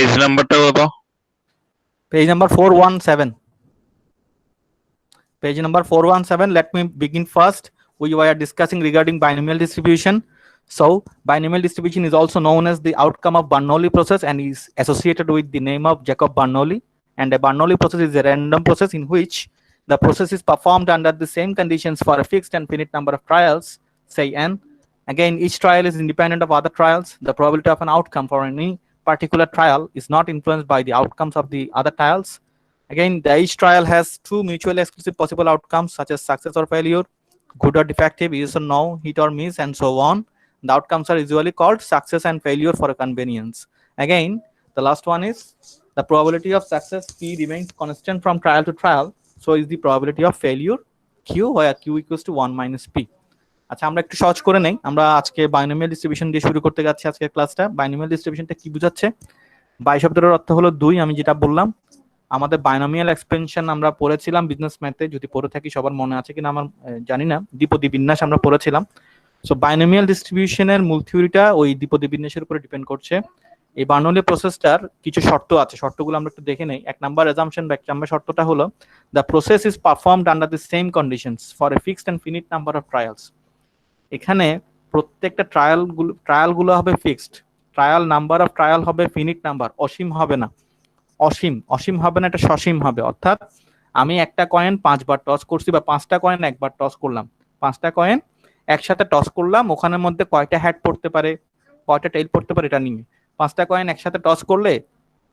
Page নাম্বারটা কত? Page number 417. Page number 417. Let me begin first. We were discussing regarding binomial distribution. So binomial distribution is also known as the outcome of Bernoulli process and is associated with the name of Jacob Bernoulli. And a Bernoulli process is a random process in which the process is performed under the same conditions for a fixed and finite number of trials, say n. Again, each trial is independent of other trials. The probability of an outcome for any particular trial is not influenced by the outcomes of the other trials. Again, each trial has two mutually exclusive possible outcomes such as success or failure, good or defective, yes or no, hit or miss, and so on. The outcomes are usually called success and failure for a convenience. Again, the last one is the probability of success P remains constant from trial to trial. So is the probability of failure Q, where Q equals to 1 minus P. আচ্ছা, আমরা একটু সহজ করে নেই। আমরা আজকে binomial distribution দিয়ে শুরু করতে যাচ্ছি আজকের ক্লাসটা। বাইনোমিয়াল ডিস্ট্রিবিউশনটা কি বোঝাচ্ছে? বাই শব্দের অর্থ হলো দুই, আমি যেটা বললাম। আমাদের বাইনোমিয়াল এক্সপেনশন আমরা পড়েছিলাম বিজনেস ম্যাথে, যদি পড়ে থাকি সবার মনে আছে কিনা আমার জানি না। দ্বিপদী বিন্যাস আমরা পড়েছিলাম। সো বাইনোমিয়াল ডিস্ট্রিবিউশনের মূল থিওরিটা ওই দ্বিপদী বিন্যাসের উপরে ডিপেন্ড করছে। এই বার্নৌলি প্রসেসটার কিছু শর্ত আছে, শর্তগুলো আমরা একটু দেখে নেই। এক নাম্বার অ্যাজাম্পশন বা এক নাম্বার শর্তটা হলো the process is performed under the same conditions for a fixed and ফিনিট number of trials. এখানে প্রত্যেকটা ট্রায়ালগুলো হবে fixed, trial number of trial হবে ফিনিট নাম্বার, অসীম হবে না। অসীম হবে না, এটা সসীম হবে। অর্থাৎ আমি একটা কয়েন 5 বার টস করছি বা 5টা কয়েন একবার টস করলাম, 5টা কয়েন একসাথে টস করলাম, ওখানের মধ্যে কয়টা হ্যাড পড়তে পারে, কয়টা টেইল পড়তে পারে এটা নিয়ে। 5টা কয়েন একসাথে টস করলে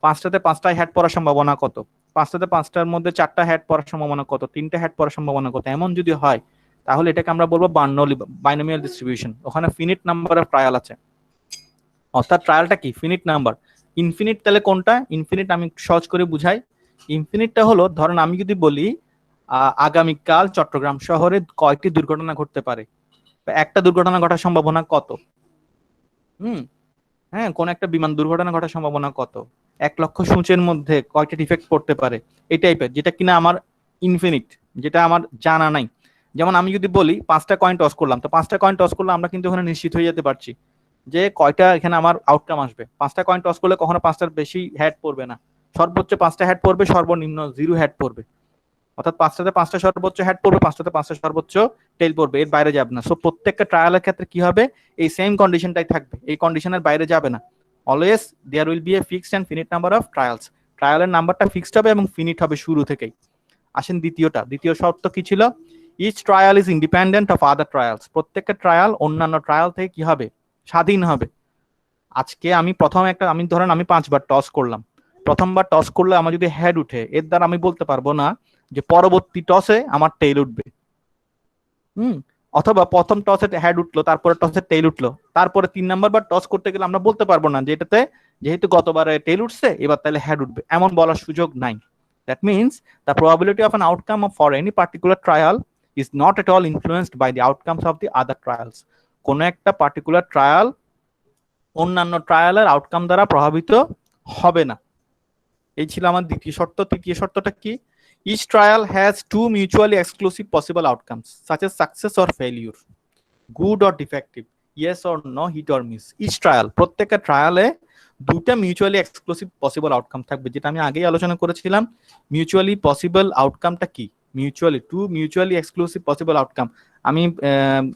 5টাতে 5টাই হ্যাড পড়ার সম্ভাবনা কত, 5টাতে 5টার মধ্যে 4টা হ্যাড পড়ার সম্ভাবনা কত, 3টা হ্যাড পড়ার সম্ভাবনা কত। এমন যদি হয় তাহলে এটাকে আমরা বলবো বার্নৌলি বাইনোমিয়াল ডিস্ট্রিবিউশন। ওখানে ফিনিট নাম্বার অফ ট্রায়াল আছে, অর্থাৎ ট্রায়ালটা কি ফিনিট নাম্বার। ইনফিনিট তাহলে কোনটা? ইনফিনিট আমি সহজ করে বুঝাই। ইনফিনিটটা হলো, ধরেন আমি যদি বলি আগামীকাল চট্টগ্রাম শহরে কয়টি দুর্ঘটনা ঘটতে পারে, একটা দুর্ঘটনা ঘটার সম্ভাবনা কত? হ্যাঁ, কোন একটা বিমান দুর্ঘটনা ঘটার সম্ভাবনা কত? 1 লক্ষ সূচের মধ্যে কয়টা ডিফেক্ট পড়তে পারে, এই টাইপের, যেটা কিনা আমার ইনফিনিট, যেটা আমার জানা নাই। যেমন আমি যদি বলি 5টা কয়েন টস করলাম, তো 5টা কয়েন টস করলে আমরা কিন্তু ওখানে নিশ্চিত হয়ে যেতে পারছি যে কয়টা এখানে আমার আউটকাম আসবে। 5টা কয়েন টস করলে কখনো 5টার বেশি হ্যাড পড়বে না, সর্বোচ্চ 5টা হ্যাড পড়বে, সর্বনিম্ন 0 হ্যাড পড়বে। অর্থাৎ 5টাতে 5টা সর্বোচ্চ হ্যাড পড়বে, 5টাতে 5টা সর্বোচ্চ টেইল পড়বে, এর বাইরে যাবে না। সো প্রত্যেকটা ট্রায়ালের ক্ষেত্রে কি হবে, এই সেম কন্ডিশনটাই থাকবে, এই কন্ডিশনের বাইরে যাবে না। Always there will be a fixed and finite number of trials. ট্রায়ালের নাম্বারটা ফিক্সড হবে এবং ফিনিট হবে শুরু থেকেই। আসেন দ্বিতীয় শর্ত কি ছিল? Each trial is independent of other trials. প্রত্যেকটা ট্রায়াল অন্যান্য ট্রায়াল থেকে কি হবে, স্বাধীন হবে। আজকে আমি ধরেন আমি 5 বার টস করলাম, প্রথমবার টস করলে আমার যদি হেড উঠে, এর দ্বারা আমি বলতে পারবো না যে পরবর্তী টসে আমার টেইল উঠবে। অথবা প্রথম টসে হেড উঠলো, তারপরে টসে টেইল উঠলো, তারপরে 3 নাম্বার বার টস করতে গেলে আমরা বলতে পারবো না যে এটাতে যেহেতু গতবারে টেইল উঠছে এবার তাহলে হেড উঠবে, এমন বলার সুযোগ নাই। That means the probability of an outcome for any particular trial is not at all influenced by the outcomes of the other trials. কোন একটা পার্টিকুলার ট্রায়াল অন্যান্য ট্রায়ালের আউটকাম দ্বারা প্রভাবিত হবে না। এই ছিল আমার দ্বিতীয় শর্ত। তৃতীয় শর্তটা কি? Each trial has two mutually exclusive possible outcomes such as success or failure, good or defective, yes or no, hit or miss. Each trial, প্রত্যেকটা ট্রায়ালে দুটো মিউচুয়ালি এক্সক্লুসিভ পসিবল আউটকাম থাকবে, যেটা আমি আগেই আলোচনা করেছিলাম। মিউচুয়ালি পসিবল আউটকামটা কি? Mutually exclusive possible outcome. আমি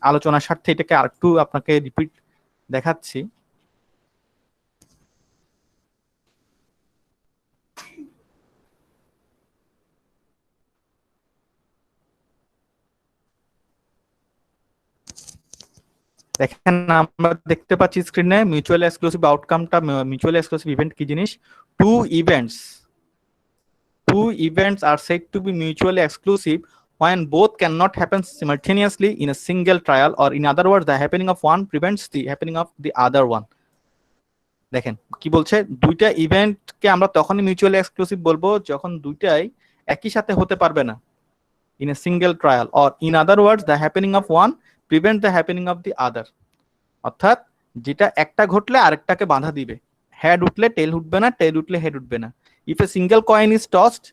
আলোচনার স্বার্থে এটাকে আরেকটু আপনাকে রিপিট দেখাচ্ছি। দেখেন, আমরা দেখতে পাচ্ছি স্ক্রিনে মিউচুয়ালি এক্সক্লুসিভ আউটকামটা, মিউচুয়ালি এক্সক্লুসিভ ইভেন্ট কি জিনিস? Two events are said to be mutually exclusive when both cannot happen simultaneously in a single trial, or in other words the happening of one prevents the happening of the other one. দেখেন কি বলছে, দুইটা ইভেন্টকে আমরা তখনই mutually exclusive বলবো যখন দুইটাই একই সাথে হতে পারবে না, in a single trial, or in other words the happening of one prevent the happening of the other. অর্থাৎ যেটা একটা ঘটলে আরেকটাকে বাধা দিবে। হেড উঠলে টেল উঠবে না, টেল উঠলে হেড উঠবে না। If a single coin is টসড,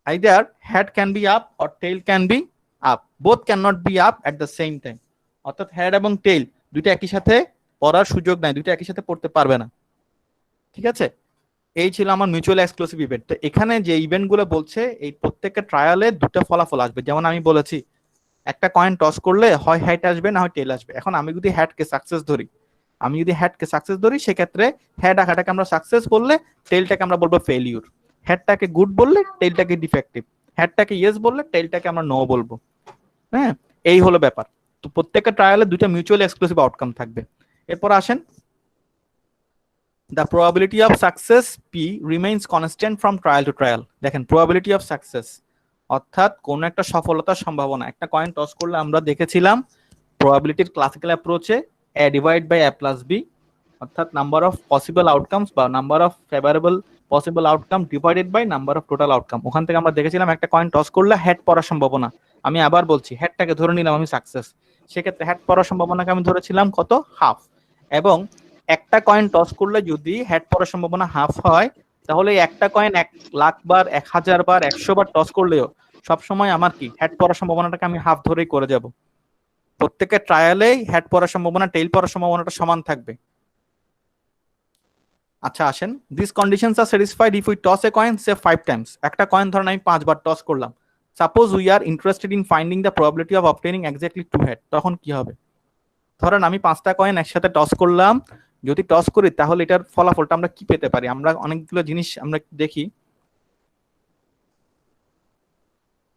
either head can be up or tail can be up, both cannot be up at the same time. অর্থাৎ হেড এবং টেল দুইটা একই সাথে পড়ার সুযোগ নাই, দুইটা একই সাথে পড়তে পারবে না। ঠিক আছে? এই ছিল আমার মিউচুয়াল এক্সক্লুসিভ ইভেন্ট। তো এখানে যে ইভেন্ট গুলো বলছে এই প্রত্যেকটা ট্রায়ালে দুটো ফলাফল আসবে। যেমন আমি বলেছি একটা কয়েন টস করলে হয় হ্যাট আসবে না হয় টেল আসবে। এখন আমি যদি হ্যাটকে সাকসেস ধরি, সেক্ষেত্রে হ্যাট আঁকাটাকে আমরা সাকসেস বললে টেলটাকে আমরা বলবো ফেলিউর, হ্যাটটাকে গুড বললে টেলটাকে ডিফেক্টিভ, হ্যাটটাকে ইয়েস বললে টেলটাকে আমরা নো বলবো। হ্যাঁ, এই হলো ব্যাপার। তো প্রত্যেকটা ট্রায়ালে দুইটা মিউচুয়াল এক্সক্লুসিভ আউটকাম থাকবে। এরপর আসেন, the probability of success p remains constant from trial to trial। দেখেন probability of success অর্থাৎ কোন একটা সফলতার সম্ভাবনা, একটা কয়েন টস করলে আমরা দেখেছিলাম প্রবাবিলিটির ক্লাসিক্যাল অ্যাপ্রোচে a divide by a plus b, অর্থাৎ নাম্বার অফ পসিবল আউটকামস বা number of favourable possible outcome divided by number of total outcome. ওখান থেকে আমরা দেখেছিলাম একটা কয়েন টস করলে হ্যাট পড়ার সম্ভাবনা, আমি আবার বলছি হ্যাটটাকে ধরে নিলাম আমি সাকসেস, সেক্ষেত্রে হ্যাট পড়ার সম্ভাবনাকে আমি ধরেছিলাম কত, হাফ। এবং একটা কয়েন টস করলে যদি হ্যাট পড়ার সম্ভাবনা হাফ হয়, তাহলে একটা কয়েন 1,00,000 বার, 1,000 বার, 100 বার টস করলেও সবসময় আমার কি হ্যাট পড়ার সম্ভাবনাটাকে আমি হাফ ধরেই করে যাব। প্রত্যেকের ট্রায়ালেই হ্যাট পড়ার সম্ভাবনা টেইল পড়ার সম্ভাবনাটা সমান থাকবে। আচ্ছা আসেন, this conditions R satisfied if we toss A coin say 5 Times. একটা কয়েন ধরেন আমি 5 বার টস করলাম, suppose we are interested in finding the probability of obtaining exactly 2 head. তখন কি হবে, ধরেন আমি 5টা কয়েন একসাথে টস করলাম, যদি টস করি তাহলে এটার ফলাফলটা আমরা কি পেতে পারি। আমরা অনেকগুলো জিনিস আমরা দেখি।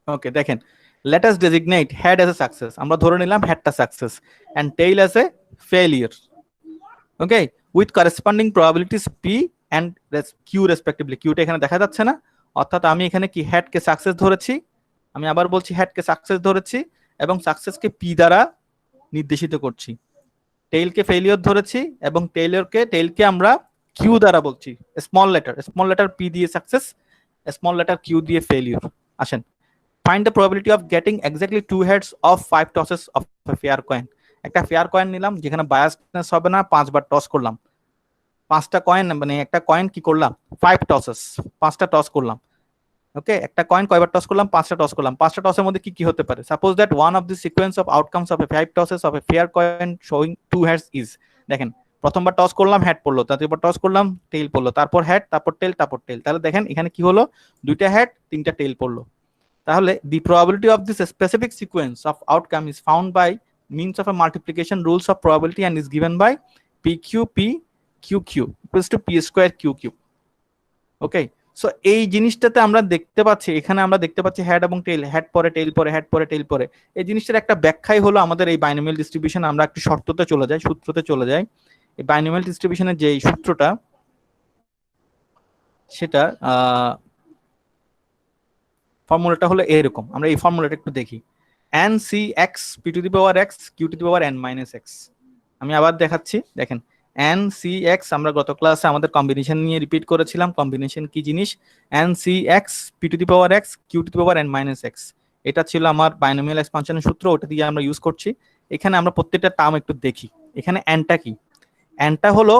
ওকে দেখেন, let us designate head as a success, আমরা ধরে নিলাম হেডটা success, and tail as a failure, okay, with corresponding probabilities p and q respectively। q টা এখানে দেখা যাচ্ছে না, অর্থাৎ আমি এখানে কি হেডকে সাকসেস ধরেছি, আমি আবার বলছি হেডকে সাকসেস ধরেছি এবং সাকসেসকে p দ্বারা নির্দেশিত করছি, টেইলকে ফেলিওর ধরেছি এবং টেইলকে আমরা কিউ দ্বারা বলছি, স্মল লেটার পি দিয়ে সাকসেস, স্মল লেটার কিউ দিয়ে ফেলিওর। আসেন, find the probability of getting exactly 2 heads of 5 tosses of a fair coin. একটা ফেয়ার কয়েন নিলাম যেখানে বায়াসনেস হবে না, 5 বার টস করলাম, 5টা কয়েন মানে একটা কয়েন কি করলাম 5 টসেস, 5টা টস করলাম। ওকে, একটা কয়েন কয়বার টস করলাম, 5টা টস করলাম। 5টা টসের মধ্যে কি কি হতে পারে, suppose that one of the sequence of outcomes of a 5 tosses of a fair coin showing 2 heads is. দেখেন প্রথমবার টস করলাম হেড পড়লো, তারপর টস করলাম টেইল পড়লো, তারপর হেড, তারপর টেইল, তারপর টেইল। তাহলে দেখেন এখানে কি হলো, 2টা হেড 3টা টেইল পড়লো। তাহলে the probability of this specific sequence of outcome is found by means of a multiplication rules of probability and is given by pq qq equals to p square qq। Okay, so এই জিনিসটাতে আমরা দেখতে পাচ্ছি, এখানে আমরা দেখতে পাচ্ছি head এবং টেইল, হেড পরে টেইল পরে, হেড পরে টেইল পরে। এই জিনিসটার একটা ব্যাখ্যাই হলো আমাদের এই বাইনোমিয়াল ডিস্ট্রিবিউশন। আমরা একটু শর্ততে চলে যাই, সূত্রতে চলে যাই। এই বাইনোমিয়াল ডিস্ট্রিবিউশনের যে সূত্রটা, সেটা ফর্মুলাটা হলো এরকম। আমরা এই ফর্মুলাটা একটু দেখি, n c x p to the power x q to the power n minus x। আমি আবার দেখাচ্ছি, দেখেন n c x আমরা গত ক্লাসে আমাদের কম্বিনেশন নিয়ে রিপিট করেছিলাম। কম্বিনেশন কি জিনিস, n c x p to the power x q to the power n minus x, এটা ছিল আমার বাইনোমিয়াল এক্সপানশনের সূত্র, ওটা দিয়ে আমরা ইউজ করছি। এখানে আমরা প্রত্যেকটা টার্ম একটু দেখি। এখানে nটা কি, nটা হলো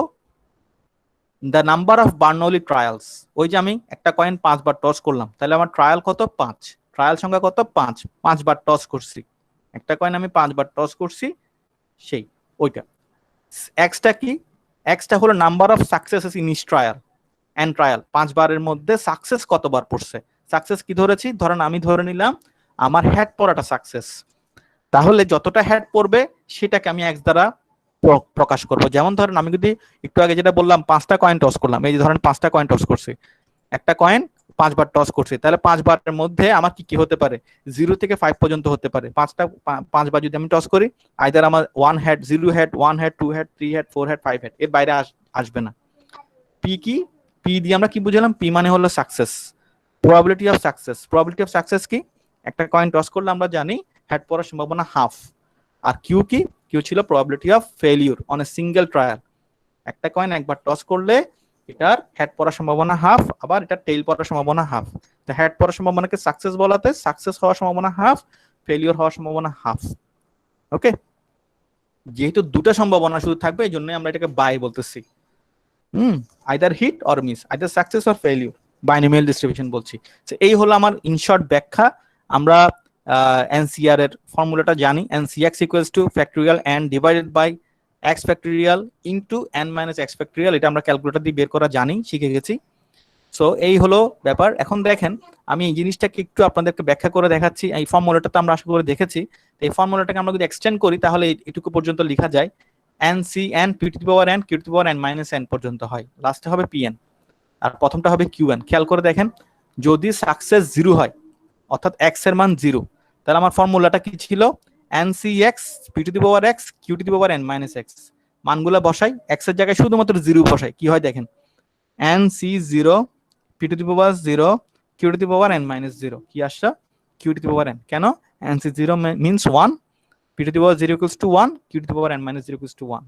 the number of Bernoulli trials. ওই যে আমি একটা কয়েন 5 বার টস করলাম, তাহলে আমার ট্রায়াল কত, 5, ট্রায়াল সংখ্যা কত, 5 বার টস করছি, একটা কয়েন আমি 5 বার টস করছি, সেই ওইটা। এক্সটা কি, এক্সটা হলো number of successes in each trial, and trial 5 বারের মধ্যে সাকসেস কতবার পড়ছে। সাকসেস কি ধরেছি, ধরেন আমি ধরে নিলাম আমার হেড পড়াটা সাকসেস, তাহলে যতটা হেড পড়বে সেটাকে আমি এক্স দ্বারা প্রকাশ করব। যেমন ধরেন আমি যদি একটু আগে যেটা বললাম 5টা কয়েন টস করলাম, এই যে ধরেন 5টা কয়েন টস করছি, একটা কয়েন 5 বার টস করছি, তাহলে 5 বারের মধ্যে আমার কি কি হতে পারে, 0 থেকে 5 পর্যন্ত হতে পারে। 5 বার যদি আমি টস করি, আইদার আমার 1 head, 0 head, 1 head, 2 head, 3 head, 4 head, 5 head, এর বাইরে আসবে না। পি কি, পি দিয়ে আমরা কি বুঝলাম, পি মানে হলো success, probability of success. Probability of success কি, একটা কয়েন টস করলে আমরা জানি হেড পড়ার সম্ভাবনা হাফ। আর কিউ কি, কিউ ছিল probability of failure on a single trial. একটা কয়েন একবার টস করলে এটার হেড পড়ার সম্ভাবনা হাফ, আবার এটা টেইল পড়ার সম্ভাবনা হাফ। তো হেড পড়ার সম্ভাবনাকে সাকসেস বলাতে সাকসেস হওয়ার সম্ভাবনা হাফ, ফেলিউর হওয়ার সম্ভাবনা হাফ। ওকে, যেহেতু দুটো সম্ভাবনা শুধু থাকবে এই জন্য আমরা এটাকে বাই বলতেছি। Either hit or miss, either success or failure, binomial distribution বলছি। তো এই হলো আমার ইন শর্ট ব্যাখ্যা। আমরা এনসিআর এর ফর্মুলাটা জানি, NCX equals to factorial n divided by x factorial into n minus x factorial. এটা আমরা ক্যালকুলেটর দিয়ে বের করা জানি, শিখে গেছি। সো এই হলো ব্যাপার। এখন দেখেন আমি এই জিনিসটাকে একটু আপনাদেরকে ব্যাখ্যা করে দেখাচ্ছি। এই ফর্মুলাটা তো আমরা আশা করে দেখেছি। এই ফর্মুলাটাকে আমরা যদি এক্সটেন্ড করি তাহলে এটুকু পর্যন্ত লেখা যায় NCN p to the power n q to the power n minus n পর্যন্ত হয়, লাস্টে হবে Pn আর প্রথমটা হবে Qn। খেয়াল করে দেখেন যদি সাকসেস 0 হয় অর্থাৎ x এর মান 0, তাহলে আমার ফর্মুলাটা কি ছিল NCx p to the power x q to the power n minus x। মানগুলো বসাই, x এর জায়গায় শুধুমাত্র 0 বসাই, কি হয় দেখেন NC0 p to the power 0 q to the power n minus 0, কি আসছে q to the power n। কেন NC0 means 1, p to the power 0 equals to 1, q to the power n minus 0 equals to 1,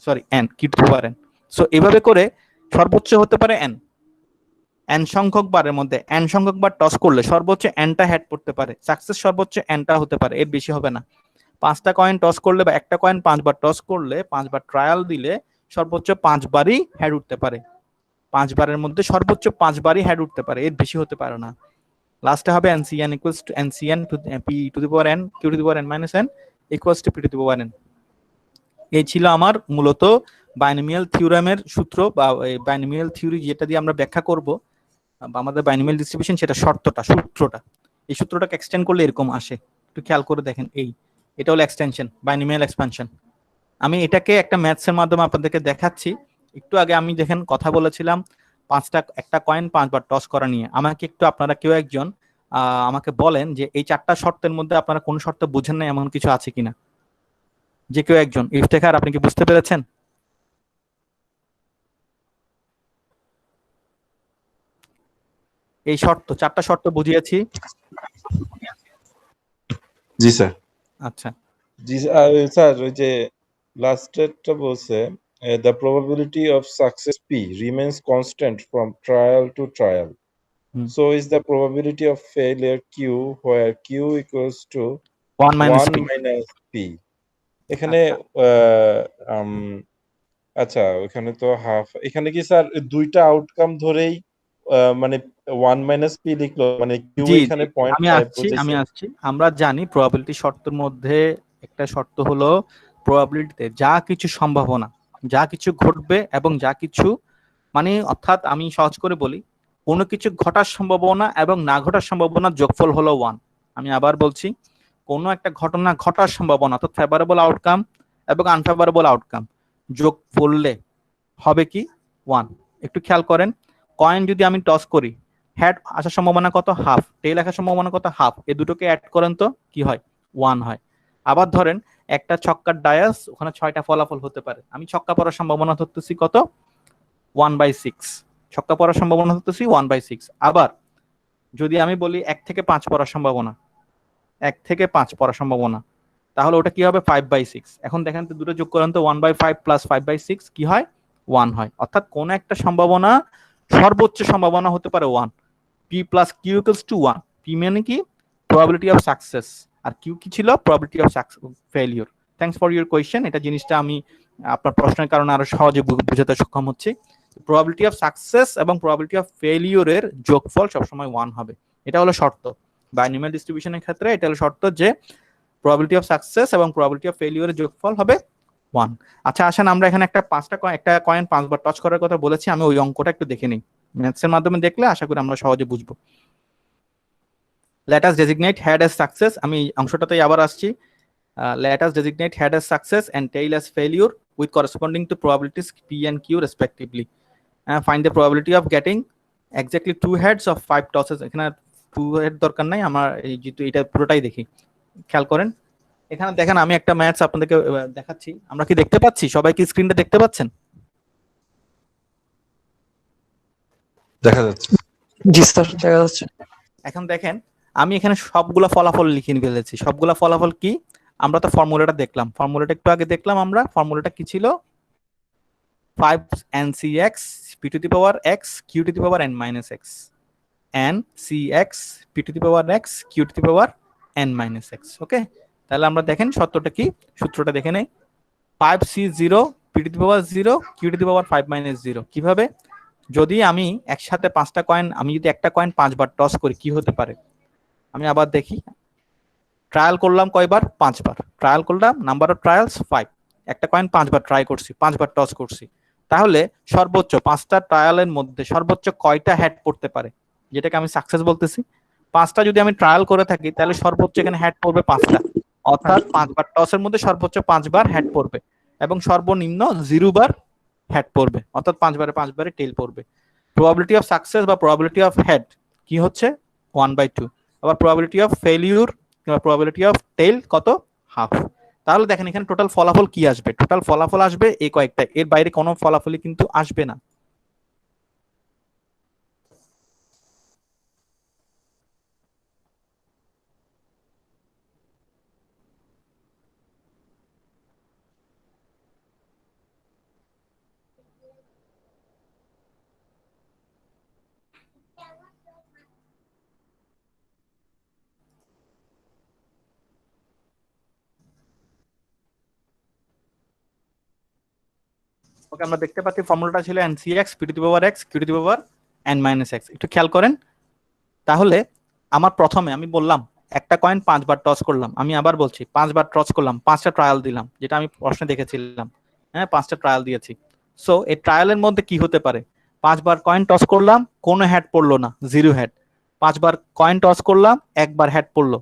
sorry n, q to the power n। So এভাবে করে সর্বোচ্চ হতে পারে n, n সংখ্যক বারের মধ্যে n সংখ্যক বার টস করলে সর্বোচ্চ nটা হেড পড়তে পারে, সাকসেস সর্বোচ্চ nটা হতে পারে, এর বেশি হবে না। 5টা কয়েন টস করলে বা একটা কয়েন 5 বার টস করলে 5 বার ট্রায়াল দিলে সর্বোচ্চ 5 বারই হেড উঠতে পারে, 5 বারের মধ্যে সর্বোচ্চ 5 বারই হেড উঠতে পারে, এর বেশি হতে পারে না। লাস্টে হবে NCN equals to NCN to p to the power n q to the power n minus n equals to p to the power n। এই ছিল আমার মূলত বাইনোমিয়াল থিওরেমের সূত্র বা বাইনোমিয়াল থিওরি যেটা দিয়ে আমরা ব্যাখ্যা করব আমাদের বাইনোমিয়াল ডিস্ট্রিবিউশন, সেটা সূত্রটা। এই সূত্রটাকে এক্সটেন্ড করলে এরকম আসে, একটু খেয়াল করে দেখেন। এটা হলো এক্সটেনশন, বাইনোমিয়াল এক্সপানশন। আমি এটাকে একটা ম্যাথসের মাধ্যমে আপনাদেরকে দেখাচ্ছি। একটু আগে আমি দেখেন কথা বলেছিলাম একটা কয়েন 5 বার টস করা নিয়ে। আমাকে একটু আপনারা কেউ একজন আমাকে বলেন যে এই 4টা শর্তের মধ্যে আপনারা কোন শর্ত বুঝেন না এমন কিছু আছে কিনা, যে কেউ একজন। ইফতেখার, আপনি কি বুঝতে পেরেছেন? এই 4টা শর্ত বুঝিয়েছি। জি স্যার। আচ্ছা জি স্যার, ওই যে লাস্টেরটা বলছে the probability of success p remains constant from trial to trial. So is the probability of failure q where q equals to 1 minus p. এখানে আচ্ছা, ওখানে তো হাফ। এখানে কি স্যার দুইটা আউটকাম ধরেই মানে 1 মাইনাস পি লিখলো, মানে কিউ এখানে 0.5 আমি আসছি। আমরা জানি প্রবাবিলিটি শর্তের মধ্যে একটা শর্ত হলো প্রবাবিলিটিতে যা কিছু সম্ভাবনা, যা কিছু ঘটবে এবং যা কিছু মানে অর্থাৎ আমি সহজ করে বলি, কোনো কিছু ঘটার সম্ভাবনা এবং না ঘটার সম্ভাবনার যোগফল হলো 1। আমি আবার বলছি, কোনো একটা ঘটনা ঘটার সম্ভাবনা অর্থাৎ ফেভারেবল আউটকাম এবং আনফেভারেবল আউটকাম যোগ করলে হবে কি 1। একটু খেয়াল করেন, কয়েন যদি আমি টস করি, হেড আসার সম্ভাবনা কত? হাফ। টেল আসার সম্ভাবনা কত? হাফ। এই দুটোকে অ্যাড করেন তো কি হয়? 1 হয়। আবার ধরেন একটা ছক্কার ডায়াস, ওখানে 6টা ফলাফল হতে পারে, আমি ছক্কা পড়ার সম্ভাবনা ধরতেছি কত? 1/6। ছক্কা পড়ার সম্ভাবনা ধরতেছি 1/6। আবার যদি আমি বলি 1 থেকে 5 পড়ার সম্ভাবনা, 1 থেকে 5 পড়ার সম্ভাবনা, তাহলে ওটা কি হবে? 5/6। এখন দেখেন তো দুটো যোগ করেন তো, 1/5 প্লাস 5/6 কি হয়? 1 হয়। অর্থাৎ কোন একটা সম্ভাবনা সর্বোচ্চ সম্ভাবনা হতে পারে 1। p plus q equals to 1। p মানে কি? প্রবাবিলিটি অফ সাকসেস, আর কিউ কি ছিল? Probability of failure. Thanks for your question. এটা জিনিসটা আমি আপনার প্রশ্নের কারণে আরো সহজে বুঝাতে সক্ষম হচ্ছি। প্রবাবিলিটি অফ সাকসেস এবং প্রবাবিলিটি অফ ফেলিওরের যোগফল সবসময় 1 হবে। এটা হলো শর্ত বাইনোমিয়াল ডিস্ট্রিবিউশনের ক্ষেত্রে। এটা হলো শর্ত যে প্রবাবিলিটি অফ সাকসেস এবং প্রবাবিলিটি অফ ফেলিওরের যোগফল হবে 1। আচ্ছা আসেন আমরা এখানে একটা কয়েন 5 বার টচ করার কথা বলেছি, আমি ওই অঙ্কটা একটু দেখে নিই। ম্যাথসের মাধ্যমে দেখলে আশা করি আমরা সহজে বুঝবো। let us designate head as success, আমি অংশটাতেই আবার আসছি। let us designate head as success and tail as failure with corresponding to probabilities p and q respectively. Find the probability of getting exactly 2 heads of 5 tosses। এখানে 2 head দরকার নাই, আমরা এই যেহেতু এটা পুরোটাই দেখি। খেয়াল করেন এখানে দেখেন আমি একটা ম্যাথস আপনাদেরকে দেখাচ্ছি। আমরা কি দেখতে পাচ্ছি? সবাই কি স্ক্রিনটা দেখতে পাচ্ছেন? দেখা যাচ্ছে। জি স্যার, দেখা যাচ্ছে। এখন দেখেন আমি এখানে সবগুলা ফলাফল লিখে ফেলেছি। সবগুলা ফলাফল কি? আমরা তো ফর্মুলাটা দেখলাম, ফর্মুলাটা একটু আগে দেখলাম আমরা। ফর্মুলাটা কি ছিল? 5 NCx p to the power x q to the power n minus x, NCx p to the power x q to the power n minus x। ওকে, তাহলে আমরা দেখেন সত্যটা কি, সূত্রটা দেখে নেই। 5C0 p to the power 0 q to the power 5 minus 0। কিভাবে? যদি আমি একসাথে 5টা কয়েন, আমি যদি একটা কয়েন 5 বার টস করি কি হতে পারে? আমি আবার দেখি, ট্রায়াল করলাম কয়বার? 5 বার ট্রায়াল করলাম, নাম্বার অফ ট্রায়ালস 5। একটা কয়েন 5 বার ট্রাই করছি, 5 বার টস করছি, তাহলে সর্বোচ্চ 5টা ট্রায়ালের মধ্যে সর্বোচ্চ কয়টা হেড পড়তে পারে, যেটাকে আমি সাকসেস বলতেছি। 5টা যদি আমি ট্রায়াল করে থাকি তাহলে সর্বোচ্চ এখানে হেড পড়বে 5টা, অর্থাৎ 5বার টসের মধ্যে সর্বোচ্চ 5বার হেড পড়বে এবং সর্বনিম্ন 0 বার হেড পড়বে, অর্থাৎ 5বারে টেল পড়বে। প্রবাবিলিটি অফ সাকসেস বা প্রবাবিলিটি অফ হেড কি হচ্ছে 1/2। আবার প্রবাবিলিটি অফ ফেলিউর কিংবা প্রবাবিলিটি অফ টেল কত, হাফ। তাহলে দেখেন এখানে টোটাল ফলাফল কি আসবে, টোটাল ফলাফল আসবে এই কয়েকটা, এর বাইরে কোনো ফলাফলই কিন্তু আসবে না। ওকে, আমরা দেখতে পাচ্ছি ফর্মুলাটা ছিল NCX p to the power x q to the power n minus x। একটু খেয়াল করেন। তাহলে আমার প্রথমে আমি বললাম একটা কয়েন 5বার টস করলাম, আমি আবার বলছি 5বার টস করলাম, 5টা ট্রায়াল দিলাম, যেটা আমি প্রশ্নে দেখেছিলাম। হ্যাঁ, 5টা ট্রায়াল দিয়েছি। সো এই ট্রায়ালের মধ্যে কি হতে পারে, 5বার কয়েন টস করলাম, কোনো হেড পড়লো না, 0 হেড। 5বার কয়েন টস করলাম, 1বার হেড পড়লো।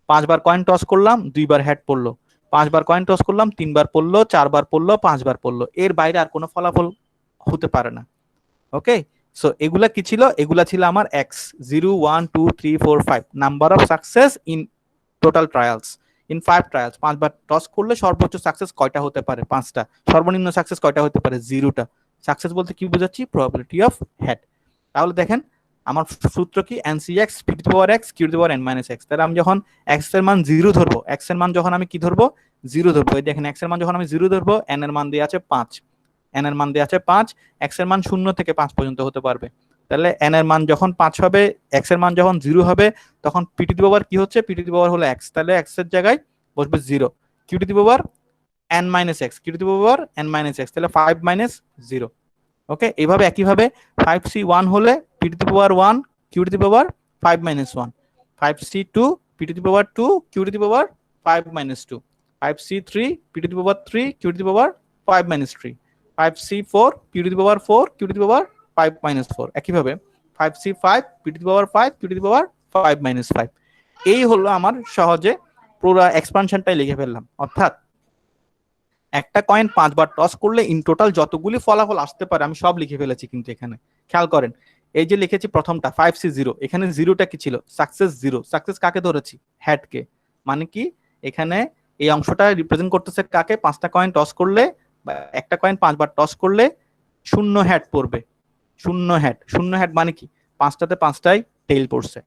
5বার কয়েন টস করলাম, 2বার হেড পড়লো। 5বার কয়েন টস করলাম, 3বার পড়লো, 4বার পড়লো, 5বার পড়লো। এর বাইরে আর কোনো ফলাফল হতে পারে না। ওকে, সো এগুলা কি ছিল, এগুলা ছিল আমার X 0 1 2 3 4 5 number of success in total trials. In 5 trials 5বার টস করলে সর্বোচ্চ সাকসেস কয়টা হতে পারে, 5টা। সর্বনিম্ন সাকসেস কয়টা হতে পারে, 0টা। সাকসেস বলতে কি বোঝাচ্ছি, প্রবাবিলিটি অফ হেড। তাহলে দেখেন আমার সূত্র কি, NCX p to the power x q to the power n minus x। তাহলে আমি যখন x এর মান 0 ধরবো, x এর মান যখন আমি কি ধরবো, 0 ধরবো, এই দেখেন x এর মান যখন আমি 0 ধরবো, n এর মান দিয়ে আছে 5, n এর মান দিয়ে আছে 5, x এর মান 0 থেকে 5 পর্যন্ত হতে পারবে। তাহলে n এর মান যখন 5 হবে, x এর মান যখন 0 হবে, তখন p to the power কি হচ্ছে, p to the power হলো x, তাহলে x এর জায়গায় বসবে 0, q to the power n minus x, q to the power n minus x, তাহলে 5 minus 0। ওকে, এইভাবে একইভাবে 5c1 হলে p to the power 1 q to the power 5 minus 1, 5c2 p to the power 2 q to the power 5 minus 2, 5c3 p to the power 3 q to the power 5 minus 3, 5c4 p to the power 4 q to the power 5 minus 4। একইভাবে 5c5 p to the power 5 q to the power 5 minus 5। এই হলো আমার সহজে পুরো এক্সপানশনটাই লিখে ফেললাম। অর্থাৎ একটা কয়েন 5বার টস করলে ইন টোটাল যতগুলি ফলাফল আসতে পারে আমি সব লিখে ফেলেছি। কিন্তু এখানে খেয়াল করেন, এই যে লিখেছি প্রথমটা 5c0, এখানে 0টা কি ছিল, সাকসেস 0। সাকসেস কাকে ধরেছি, হেডকে। মানে কি, এখানে এই অংশটা রিপ্রেজেন্ট করতেছে কাকে, 5টা কয়েন টস করলে বা একটা কয়েন 5বার টস করলে 0 হেড পড়বে। 0 হেড, 0 হেড মানে কি, 5টাতে 5টাই টেইল পড়ছে।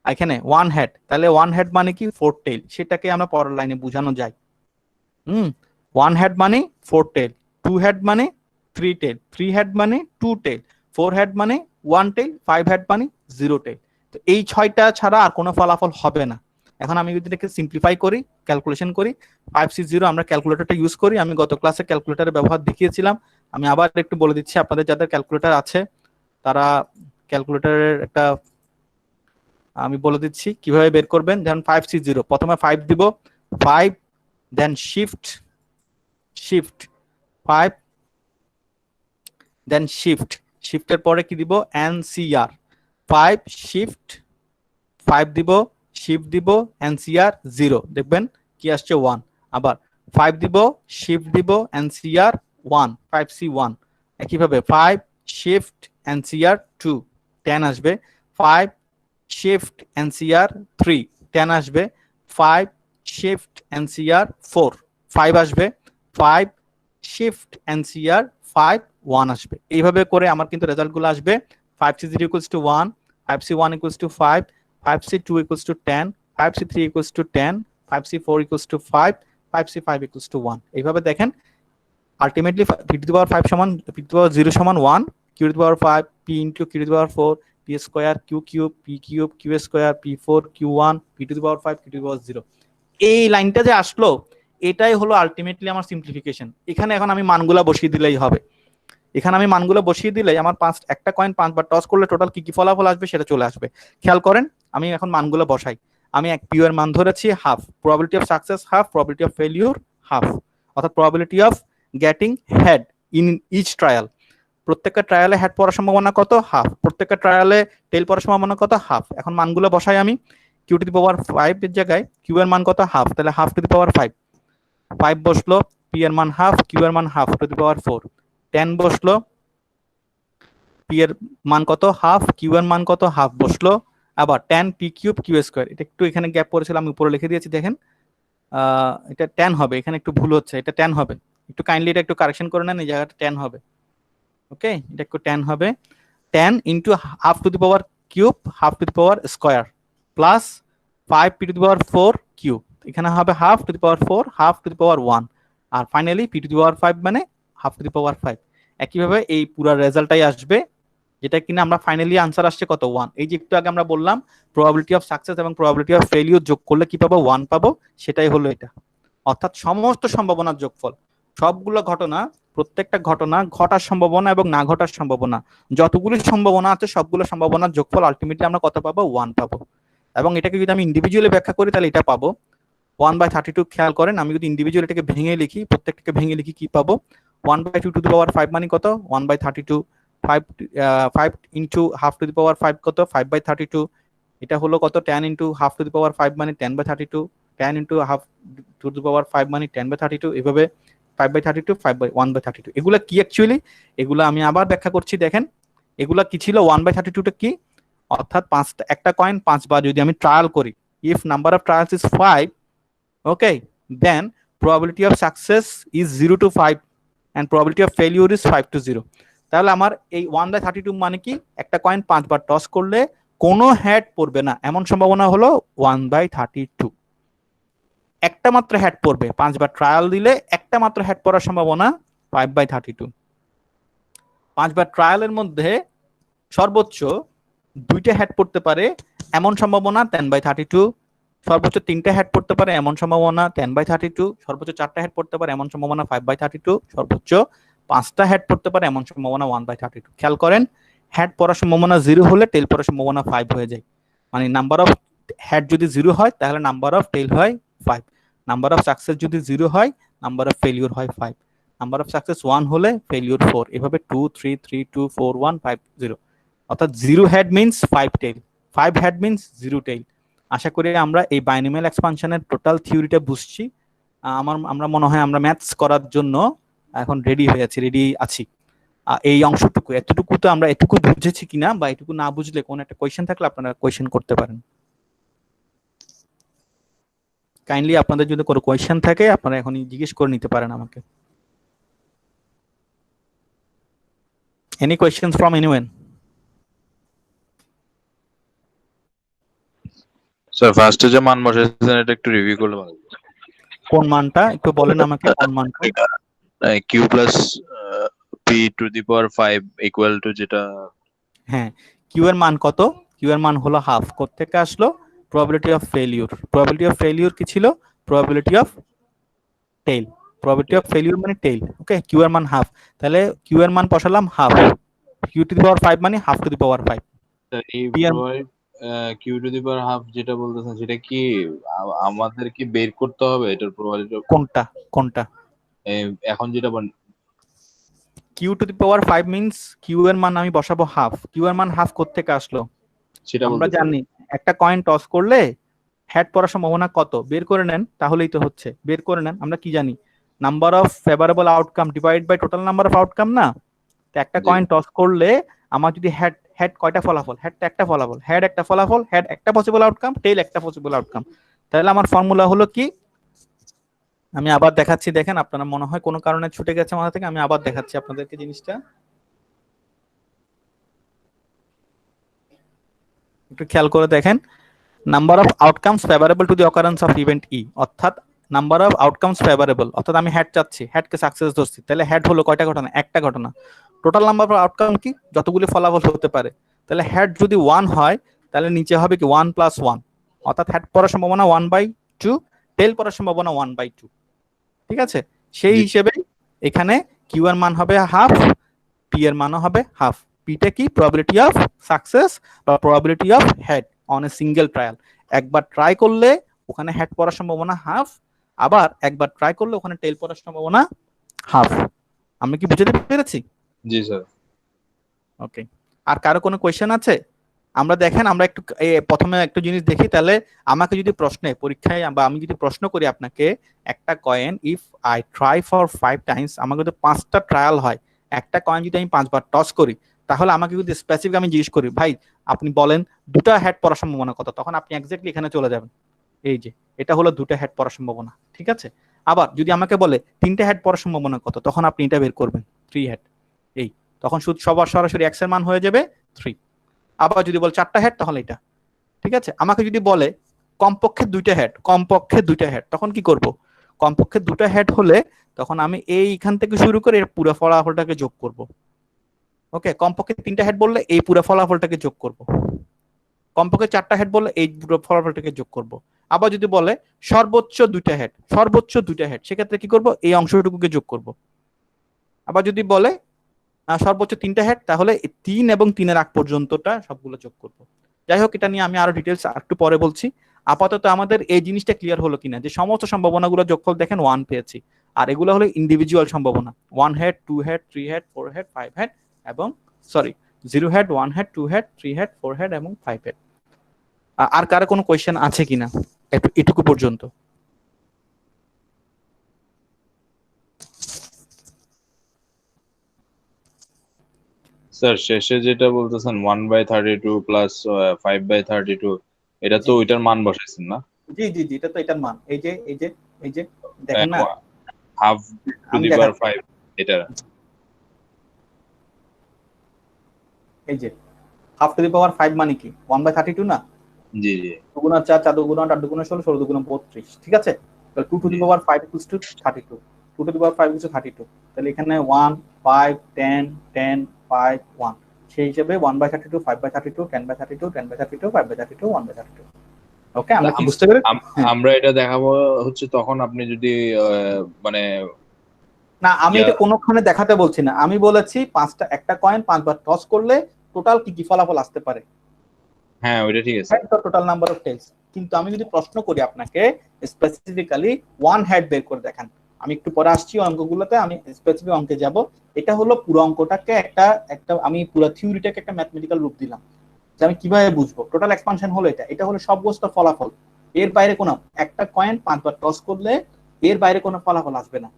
এখানে 1 হেড, তাহলে 1 হেড মানে কি 4 টেইল, সেটাকে আমরা পরের লাইনে বোঝানো যায়। 1 হেড মানে 4 টেল, 2 হেড মানে 3 টেল, 3 হেড মানে 2 টেল, 4 হেড মানে 1 টেল, 5 হেড মানে 0 টেল। তো এই 6টা ছাড়া আর কোনো ফলাফল হবে না। এখন আমি যদি এটাকে সিম্পলিফাই করি, ক্যালকুলেশন করি, 5c0 আমরা ক্যালকুলেটরটা ইউজ করি। আমি গত ক্লাসে ক্যালকুলেটরের ব্যবহার দেখিয়েছিলাম, আমি আবার একটু বলে দিচ্ছি আপনাদের যাদের ক্যালকুলেটর আছে তারা ক্যালকুলেটরের একটা আমি বলে দিচ্ছি কিভাবে বের করবেন। যেমন 5c0, প্রথমে 5 দিব, 5 দেন শিফট 5, দেন শিফটের পরে কি দিব, NCR 5 শিফট 5 দিব, শিফট দিব, NCR 0, দেখবেন কি আসছে 1। আবার 5 দিব, শিফট দিব, NCR 1, 5c1। একইভাবে 5 শিফট NCR 2, 10 আসবে। 5 শিফট NCR 3, 10 আসবে। 5 শিফট NCR 4, 5 আসবে। 5 শিফট NCR 5, 1 আসবে। এইভাবে করে আমার কিন্তু রেজাল্টগুলো আসবে। 5c0 equals to 1, 5c1 equals to 5, 5c2 equals to 10, 5c3 equals to 10, 5c4 equals to 5, 5c5 equals to 1। এইভাবে দেখেন ultimately p to the power 5 সমান p to the power 0 সমান 1, q to the power 5 p into q to the power 4 p square q cube p cube q square p4 q1 p to the power 5 q to the power 0। এই লাইনটা যে আসলো এটাই হলো ultimately আমার simplification. এখানে এখন আমি মানগুলা বসিয়ে দিলেই হবে। এখানে আমি মানগুলো বসিয়ে দিলেই আমার একটা কয়েন 5বার টস করলে টোটাল কি কি ফলাফল আসবে সেটা চলে আসবে। খেয়াল করেন, আমি এখন মানগুলো বসাই। আমি এক পিউ এর মান ধরেছি half, probability of success half, probability of failure half, অর্থাৎ probability of getting head in each trial. প্রত্যেকটা ট্রায়ালে হেড পড়ার সম্ভাবনা কত? হাফ। প্রত্যেকটা ট্রায়ালে টেল পড়ার সম্ভাবনা কত? হাফ। এখন মানগুলো বসাই আমি, কিউ টু দি পাওয়ার 5 এর জায়গায় কিউ এর মান কত? হাফ, তাহলে হাফ টু দি পাওয়ার 5 5 বসলো, পি এর মান হাফ, কিউ এর মান হাফ টু দি পাওয়ার 4 10 বসলো, পি এর মান কত? হাফ, কিউ এর মান কত? হাফ বসলো। আবার 10 পি কিউব কিউ স্কোয়ার, এটা একটু এখানে গ্যাপ পড়েছিল, আমি উপরে লিখে দিয়েছি দেখেন, এটা 10 হবে, এখানে একটু ভুল হচ্ছে, এটা 10 হবে, একটু কাইন্ডলি এটা একটু কারেকশন করে নেন, এই জায়গাটা 10 হবে। ওকে, এটা একটু 10 হবে, 10 into half to the power cube half to the power square plus 5 P to the power 4 cube, এখানে হবে half to the power 4 half to the power 1, আর finally P to the power 5 মানে হাফ টু দি পাওয়ার 5। একইভাবে এই পুরো রেজাল্টটাই আসবে, যেটা কিনা আমরা ফাইনালি আনসার আসছে কত? 1। এই যে একটু আগে আমরা বললাম প্রবাবিলিটি অফ সাকসেস এবং প্রবাবিলিটি অফ ফেলিউর যোগ করলে কি পাবো? 1 পাবো, সেটাই হলো এটা। অর্থাৎ সমস্ত সম্ভাবনার যোগফল, সবগুলো ঘটনা, প্রত্যেকটা ঘটনা ঘটার সম্ভাবনা এবং না ঘটার সম্ভাবনা, যতগুলি সম্ভাবনা আছে সবগুলো সম্ভাবনার যোগফল আলটিমেটলি আমরা কত পাবো? 1 পাবো। এবং এটাকে যদি আমি ইন্ডিভিজুয়ালি ব্যাখ্যা করি তাহলে এটা পাবো 1/32। খেয়াল করেন, আমি যদি ইন্ডিভিজুয়াল এটাকে ভেঙে লিখি, প্রত্যেকটাকে ভেঙে লিখি, কি পাবো? 1/2 টু দি পাওয়ার 5 মানে কত? 1/32। 5 into half to the power 5 কত? 5/32। এটা হলো কত? 10 into half to the power 5 মানে 10/32। 10 into half to the power 5 মানে 10/32। এভাবে 5/32 1/32। এগুলা কি অ্যাকচুয়ালি? এগুলা আমি আবার ব্যাখ্যা করছি, দেখেন এগুলা কি ছিল? 1/32টা কি? অর্থাৎ একটা কয়েন 5 বার যদি আমি ট্রায়াল করি, if number of trials is 5, okay, then probability of success is 0 to 5 and probability of failure is 5 to 0। তাহলে আমার এই 1/32 মানে কি? একটা কয়েন 5 বার টস করলে কোনো হেড পড়বে না, এমন সম্ভাবনা হলো 1/32। একটা মাত্র হেড পড়বে, 5 বার ট্রায়াল দিলে একটা মাত্র হেড পড়ার সম্ভাবনা 5/32। 5 বার ট্রায়ালের মধ্যে সর্বোচ্চ 2টা হেড পড়তে পারে এমন সম্ভাবনা 10/32, সর্বোচ্চ 3টা হেড পড়তে পারে এমন সম্ভাবনা 10/32, সর্বোচ্চ 4টা হেড পড়তে পারে এমন সম্ভাবনা 5/32, সর্বোচ্চ 5টা হেড পড়তে পারে এমন সম্ভাবনা 1/32। খেয়াল করেন, হেড পড়ার সম্ভাবনা 0 হলে টেল পড়ার সম্ভাবনা 5 হয়ে যায়। মানে নাম্বার অফ হেড যদি 0 হয় তাহলে নাম্বার অফ টেল হয় 5, নাম্বার অফ সাকসেস যদি 0 হয় নাম্বার অফ ফেলিউর হয় 5, নাম্বার অফ সাকসেস 1 হলে ফেলিউর 4, এভাবে 2 3 3 2 4 1 5 0। অর্থাৎ 0 হেড মিন্স 5 টেল, 5 হেড মিন্স 0 টেল। আশা করি আমরা এই বাইনোমিয়াল এক্সপানশনের টোটাল থিওরিটা বুঝছি। আমরা মনে হয় আমরা ম্যাথস করার জন্য এখন রেডি আছি। এই অংশটুকু, এতটুকু তো আমরা এটুকু বুঝেছি কিনা, বা এটুকু না বুঝলে কোন একটা কোয়েশ্চেন থাকলে আপনারা কোয়েশ্চেন করতে পারেন। কাইন্ডলি আপনাদের যদি কোনো কোয়েশ্চেন থাকে আপনারা এখনই জিজ্ঞেস করে নিতে পারেন আমাকে। Any questions from anyone? Sir ফার্স্টে যে মান বসাইছেন এটা একটু রিভিউ করলে ভালো। কোন মানটা একটু বলেন আমাকে, কোন মানটা? Q plus p to the power 5 equal to যেটা, হ্যাঁ, কিউ এর মান কত? কিউ এর মান হলো হাফ। কোত্থেকে আসলো? Probability of failure. Probability of failure কি ছিল? Probability of tail. Probability of failure মানে টেল। ওকে, কিউ এর মান হাফ, তাহলে কিউ এর মান বসালাম half, q to the power 5 মানে হাফ টু দি পাওয়ার 5। এই q to the power half যেটা বলতেছেন সেটা কি আমাদের কি বের করতে হবে এটার প্রবাবিলিটি? কোনটা কোনটা? এখন যেটা q to the power 5 means q এর মান আমি বসাবো হাফ। কিউ এর মান হাফ কোত্থেকে আসলো? সেটা আমরা জানি একটা কয়েন টস করলে হেড পড়ার সম্ভাবনা কত, বের করে নেন, তাহলেই তো হচ্ছে। বের করে নেন, আমরা কি জানি? Number of favourable outcome divide by total number of outcome না? তো একটা কয়েন টস করলে আমার যদি হেড কয়টা ফলাফল? হেডটা একটা ফলাফল, হেড একটা ফলাফল, হেড একটা পসিবল আউটকাম, টেল একটা পসিবল আউটকাম। তাহলে আমার ফর্মুলা হলো কি? আমি আবার দেখাচ্ছি, দেখেন আপনারা মনে হয় কোনো কারণে ছুটে গেছে মাথা থেকে, আমি আবার দেখাচ্ছি আপনাদেরকে জিনিসটা, একটু খেয়াল করে দেখেন। Number of outcomes favourable to the occurrence of event E, অর্থাৎ নাম্বার অফ আউটকামস ফেভারেবল, অর্থাৎ আমি হেড চাচ্ছি, হেডকে সাকসেস ধরছি, তাহলে হেড হলো কয়টা ঘটনা? একটা ঘটনা। টোটাল নাম্বার অফ আউটকাম কি? যতগুলি ফলাফল হতে পারে। তাহলে হেড যদি 1 হয় তাহলে নিচে হবে কি 1 + 1, অর্থাৎ হেড পড়ার সম্ভাবনা 1/2, টেল পড়ার সম্ভাবনা 1/2। ঠিক আছে, সেই হিসেবে এখানে কিউ এর মান হবে হাফ, পি এর মানও হবে হাফ। পিটা কি? প্রবাবিলিটি অফ সাকসেস বা probability of head on a single trial. একবার ট্রাই করলে ওখানে হেড পড়ার সম্ভাবনা হাফ, আবার একবার ট্রাই করলে ওখানে টেল পড়ার সম্ভাবনা হাফ। আমি কি বুঝতে পেরেছি? জি স্যার। ওকে, আর কারো কোনো কোয়েশ্চেন আছে? আমরা দেখেন, আমরা একটু প্রথমে একটা জিনিস দেখি, তাহলে আমাকে যদি প্রশ্নে পরীক্ষায় বা আমি যদি প্রশ্ন করি আপনাকে, একটা coin if I try for 5 Times, আমাকে যদি 5টা ট্রায়াল হয়, একটা কয়েন যদি আমি 5বার টস করি, তাহলে আমাকে যদি স্পেসিফিক আমি জিজ্ঞেস করি ভাই আপনি বলেন দুটা হেড পড়ার সম্ভাবনা কত, তখন আপনি এক্স্যাক্টলি এখানে চলে যাবেন, এই যে এটা হলো দুটা হেড পড়ার সম্ভাবনা, ঠিক আছে? আবার যদি আমাকে বলে 3টে হেড পড়ার সম্ভাবনা কত, তখন আপনি এটা বের করবেন 3 হেড, এই তখন সবার সরাসরি এক্স এর মান হয়ে যাবে 3। আবার যদি বলে 4টা হেড, তাহলে এটা, ঠিক আছে? আমাকে যদি বলে কমপক্ষে 2টা হেড, কমপক্ষে 2টা হেড, তখন কি করব? কমপক্ষে 2টা হেড হলে তখন আমি এইখান থেকে শুরু করে এর পুরো ফলাফলটাকে যোগ করব। ওকে, কমপক্ষে 3টা হেড বললে এই পুরো ফলাফলটাকে যোগ করব। কমপক্ষে 4টা হেড বললে এই পুরো ফলাফলটাকে যোগ করব। আবার যদি বলে সর্বোচ্চ 2টা হেড, সর্বোচ্চ 2টা হেড, সেক্ষেত্রে কি করব? এই অংশটুকুকে যোগ করব। আবার যদি বলে সর্বোচ্চ 3টা হেড, তাহলে 3 এবং 3-এর আগ পর্যন্তটা সবগুলো যোগ করব। যাই হোক, এটা নিয়ে আমি আরো ডিটেলস একটু পরে বলছি। আপাতত আমাদের এই জিনিসটা ক্লিয়ার হলো কিনা যে সমস্ত সম্ভাবনাগুলো যোগফল দেখেন 1 পেয়েছি, আর এগুলো হলো ইন্ডিভিজুয়াল সম্ভাবনা, 1 head, 2 head, 3 head, 4 head, 5 head এবং 0 head, 1 head, 2 head, 3 head, 4 head এবং 5 হেড। আর কারো কোনো কোয়েশ্চেন আছে কিনা এটুকু পর্যন্ত? স্যার শেষে যেটা বলতেছেন 1/32 প্লাস 5/32, এটা তো ওইটার মান বসাইছেন না? জি জি জি, এটা তো এটার মান, এই যে এই যে এই যে দেখেন না, হাফ টু আমি দি পাওয়ার 5 এটা। এই যে হাফ টু দি পাওয়ার 5 মানে কি 1/32 না? জি জি 2 গুণা 4, 4 2 গুণা 8, 8 গুণা 16, 16 2 গুণা 32, ঠিক আছে? তাহলে 2 two the power 5 equals to 32, 2 two the power 5 equals to 32। তাহলে এখানে 1 5 10 10 5 1, সেই হিসেবে 1/32 5/32 10/32 10/32 5/32 1/32। ওকে, আমরা কি বুঝতে পেরেছি? আমরা এটা দেখাবো হচ্ছে তখন আপনি যদি মানে না, আমি এটা কোনোখানে দেখাতে বলছি না, আমি বলেছি একটা কয়েন 5বার টস করলে টোটাল কি কি ফলাফল আসতে পারে। হ্যাঁ ওইটা ঠিক আছে। Total number of tails. কিন্তু আমি যদি প্রশ্ন করি আপনাকে স্পেসিফিক্যালি 1 হেড বের করে দেখান, আমি একটু পরে আসছি অঙ্কগুলোতে, আমি স্পেসিফিক অঙ্কে যাব। এটা হলো পুরো অঙ্কটাকে একটা একটা আমি পুরো থিওরিটাকে একটা ম্যাথমেটিক্যাল রূপ দিলাম যে আমি কিভাবে বুঝবো টোটাল এক্সপানশন হলো এটা, এটা হলো সব বস্তুর ফলাফল, এর বাইরে কোনো একটা কয়েন 5বার টস করলে এর বাইরে কোনো ফলাফল আসবে না,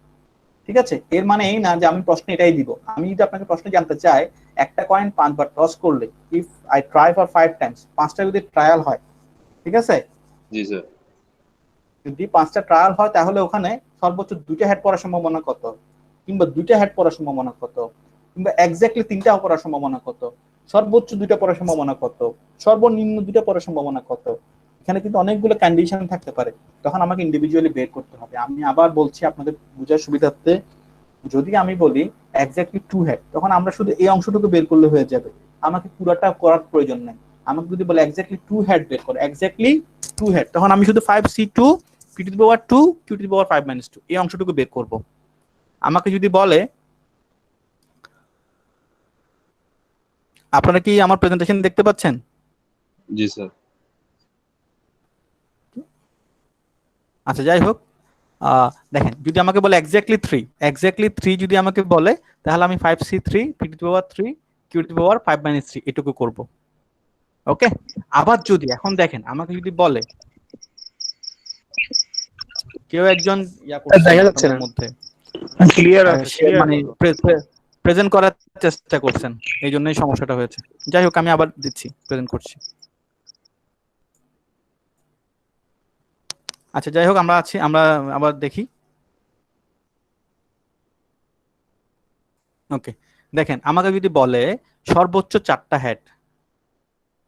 ঠিক আছে? এর মানে এই না যে আমি প্রশ্ন এটাই দিব। আমি যদি আপনাকে প্রশ্ন জানতে চাই একটা কয়েন 5বার টস করলে if I try for 5 Times, 5টা যদি ট্রায়াল হয়, ঠিক আছে? জি স্যার। যদি 5টা ট্রায়াল হয় তাহলে ওখানে সর্বোচ্চ 2টা হেড পড়ার সম্ভাবনা কত, কিংবা 2টা হেড পড়ার সম্ভাবনা কত, কিংবা এক্স্যাক্টলি 3টা পড়ার সম্ভাবনা কত, সর্বোচ্চ 2টা পড়ার সম্ভাবনা কত, সর্বনিম্ন 2টা পড়ার সম্ভাবনা কত। এখানে কিন্তু অনেকগুলো কন্ডিশন থাকতে পারে, তখন আমাকে ইন্ডিভিজুয়ালি বের করতে হবে। আমি আবার বলছি আপনাদের বোঝার সুবিধার্থে, যদি আমি বলি এক্স্যাক্টলি 2 হেড, তখন আমরা শুধু এই অংশটুকু বের করলে হয়ে যাবে, আমাকে পুরোটা করার প্রয়োজন নেই। আমাকে যদি বলে এক্স্যাক্টলি 2 হেড বের করো, এক্স্যাক্টলি 2 হেড, তখন আমি শুধু 5c2 p to the power 2 q to the power 5 minus 2 এই অংশটুকু বের করব। আমাকে যদি বলে, আপনারা কি আমার প্রেজেন্টেশন দেখতে পাচ্ছেন? জি স্যার। আচ্ছা, যাই হোক, দেখেন যদি আমাকে বলে এক্স্যাক্টলি 3 যদি আমাকে বলে, তাহলে আমি 5c3 p to the power 3 q to the power 5 minus 3 এটুকু করব। ওকে, আবার যদি এখন দেখেন আমাকে যদি বলে কেউ একজন দেখা যাচ্ছে না, মধ্যে ক্লিয়ার আছে, মানে প্রেজেন্ট করার চেষ্টা করছেন, এই জন্যই সমস্যাটা হয়েছে। যাই হোক, আমি আবার দিচ্ছি, প্রেজেন্ট করছি। আচ্ছা, যাই হোক, আমরা আবার দেখি। ওকে, দেখেন আমাকে যদি বলে সর্বোচ্চ 4টা হেড,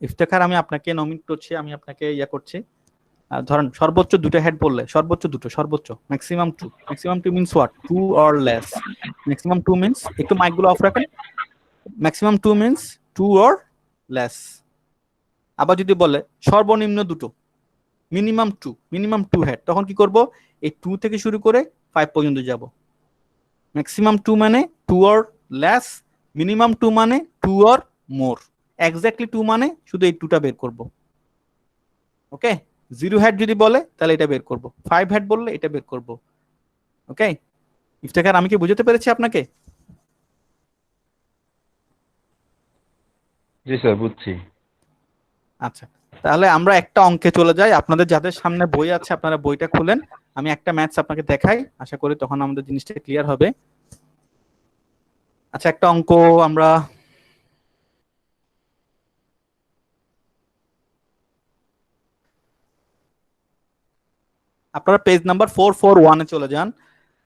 ইফতেখার আমি আপনাকে নমিনেট করছি, আমি আপনাকে করছি, ধরেন সর্বোচ্চ 2টা হেড বললে, সর্বোচ্চ maximum 2, maximum 2 means what, 2 or less. Maximum 2 means, একটু মাইকগুলো অফ রাখেন, ম্যাক্সিমাম 2 মিন্স 2 অর লেস। আবার যদি বলে সর্বনিম্ন 2টো, মিনিমাম 2 হেড, তখন কি করব? এই 2 থেকে শুরু করে 5 পর্যন্ত যাব। ম্যাক্সিমাম 2 মানে 2 অর লেস, মিনিমাম 2 মানে 2 অর মোর, এক্স্যাক্টলি 2 মানে শুধু এই 2টা বের করব। ওকে, 0 হেড যদি বলে তাহলে এটা বের করব, 5 হেড বললে এটা বের করব। ওকে, ইফতেখার আমি কি বুঝাতে পেরেছি আপনাকে? জি স্যার, বুঝছি। আচ্ছা, তাহলে আমরা একটা অঙ্কে চলে যাই। আপনাদের যাদের সামনে বই আছে আপনারা বইটা খুলেন, আমি একটা ম্যাথস আপনাকে দেখাই, আশা করি তখন আমাদের জিনিসটা ক্লিয়ার হবে। আচ্ছা, একটা অঙ্ক আমরা আপনারা পেজ নাম্বার 441-এ চলে যান।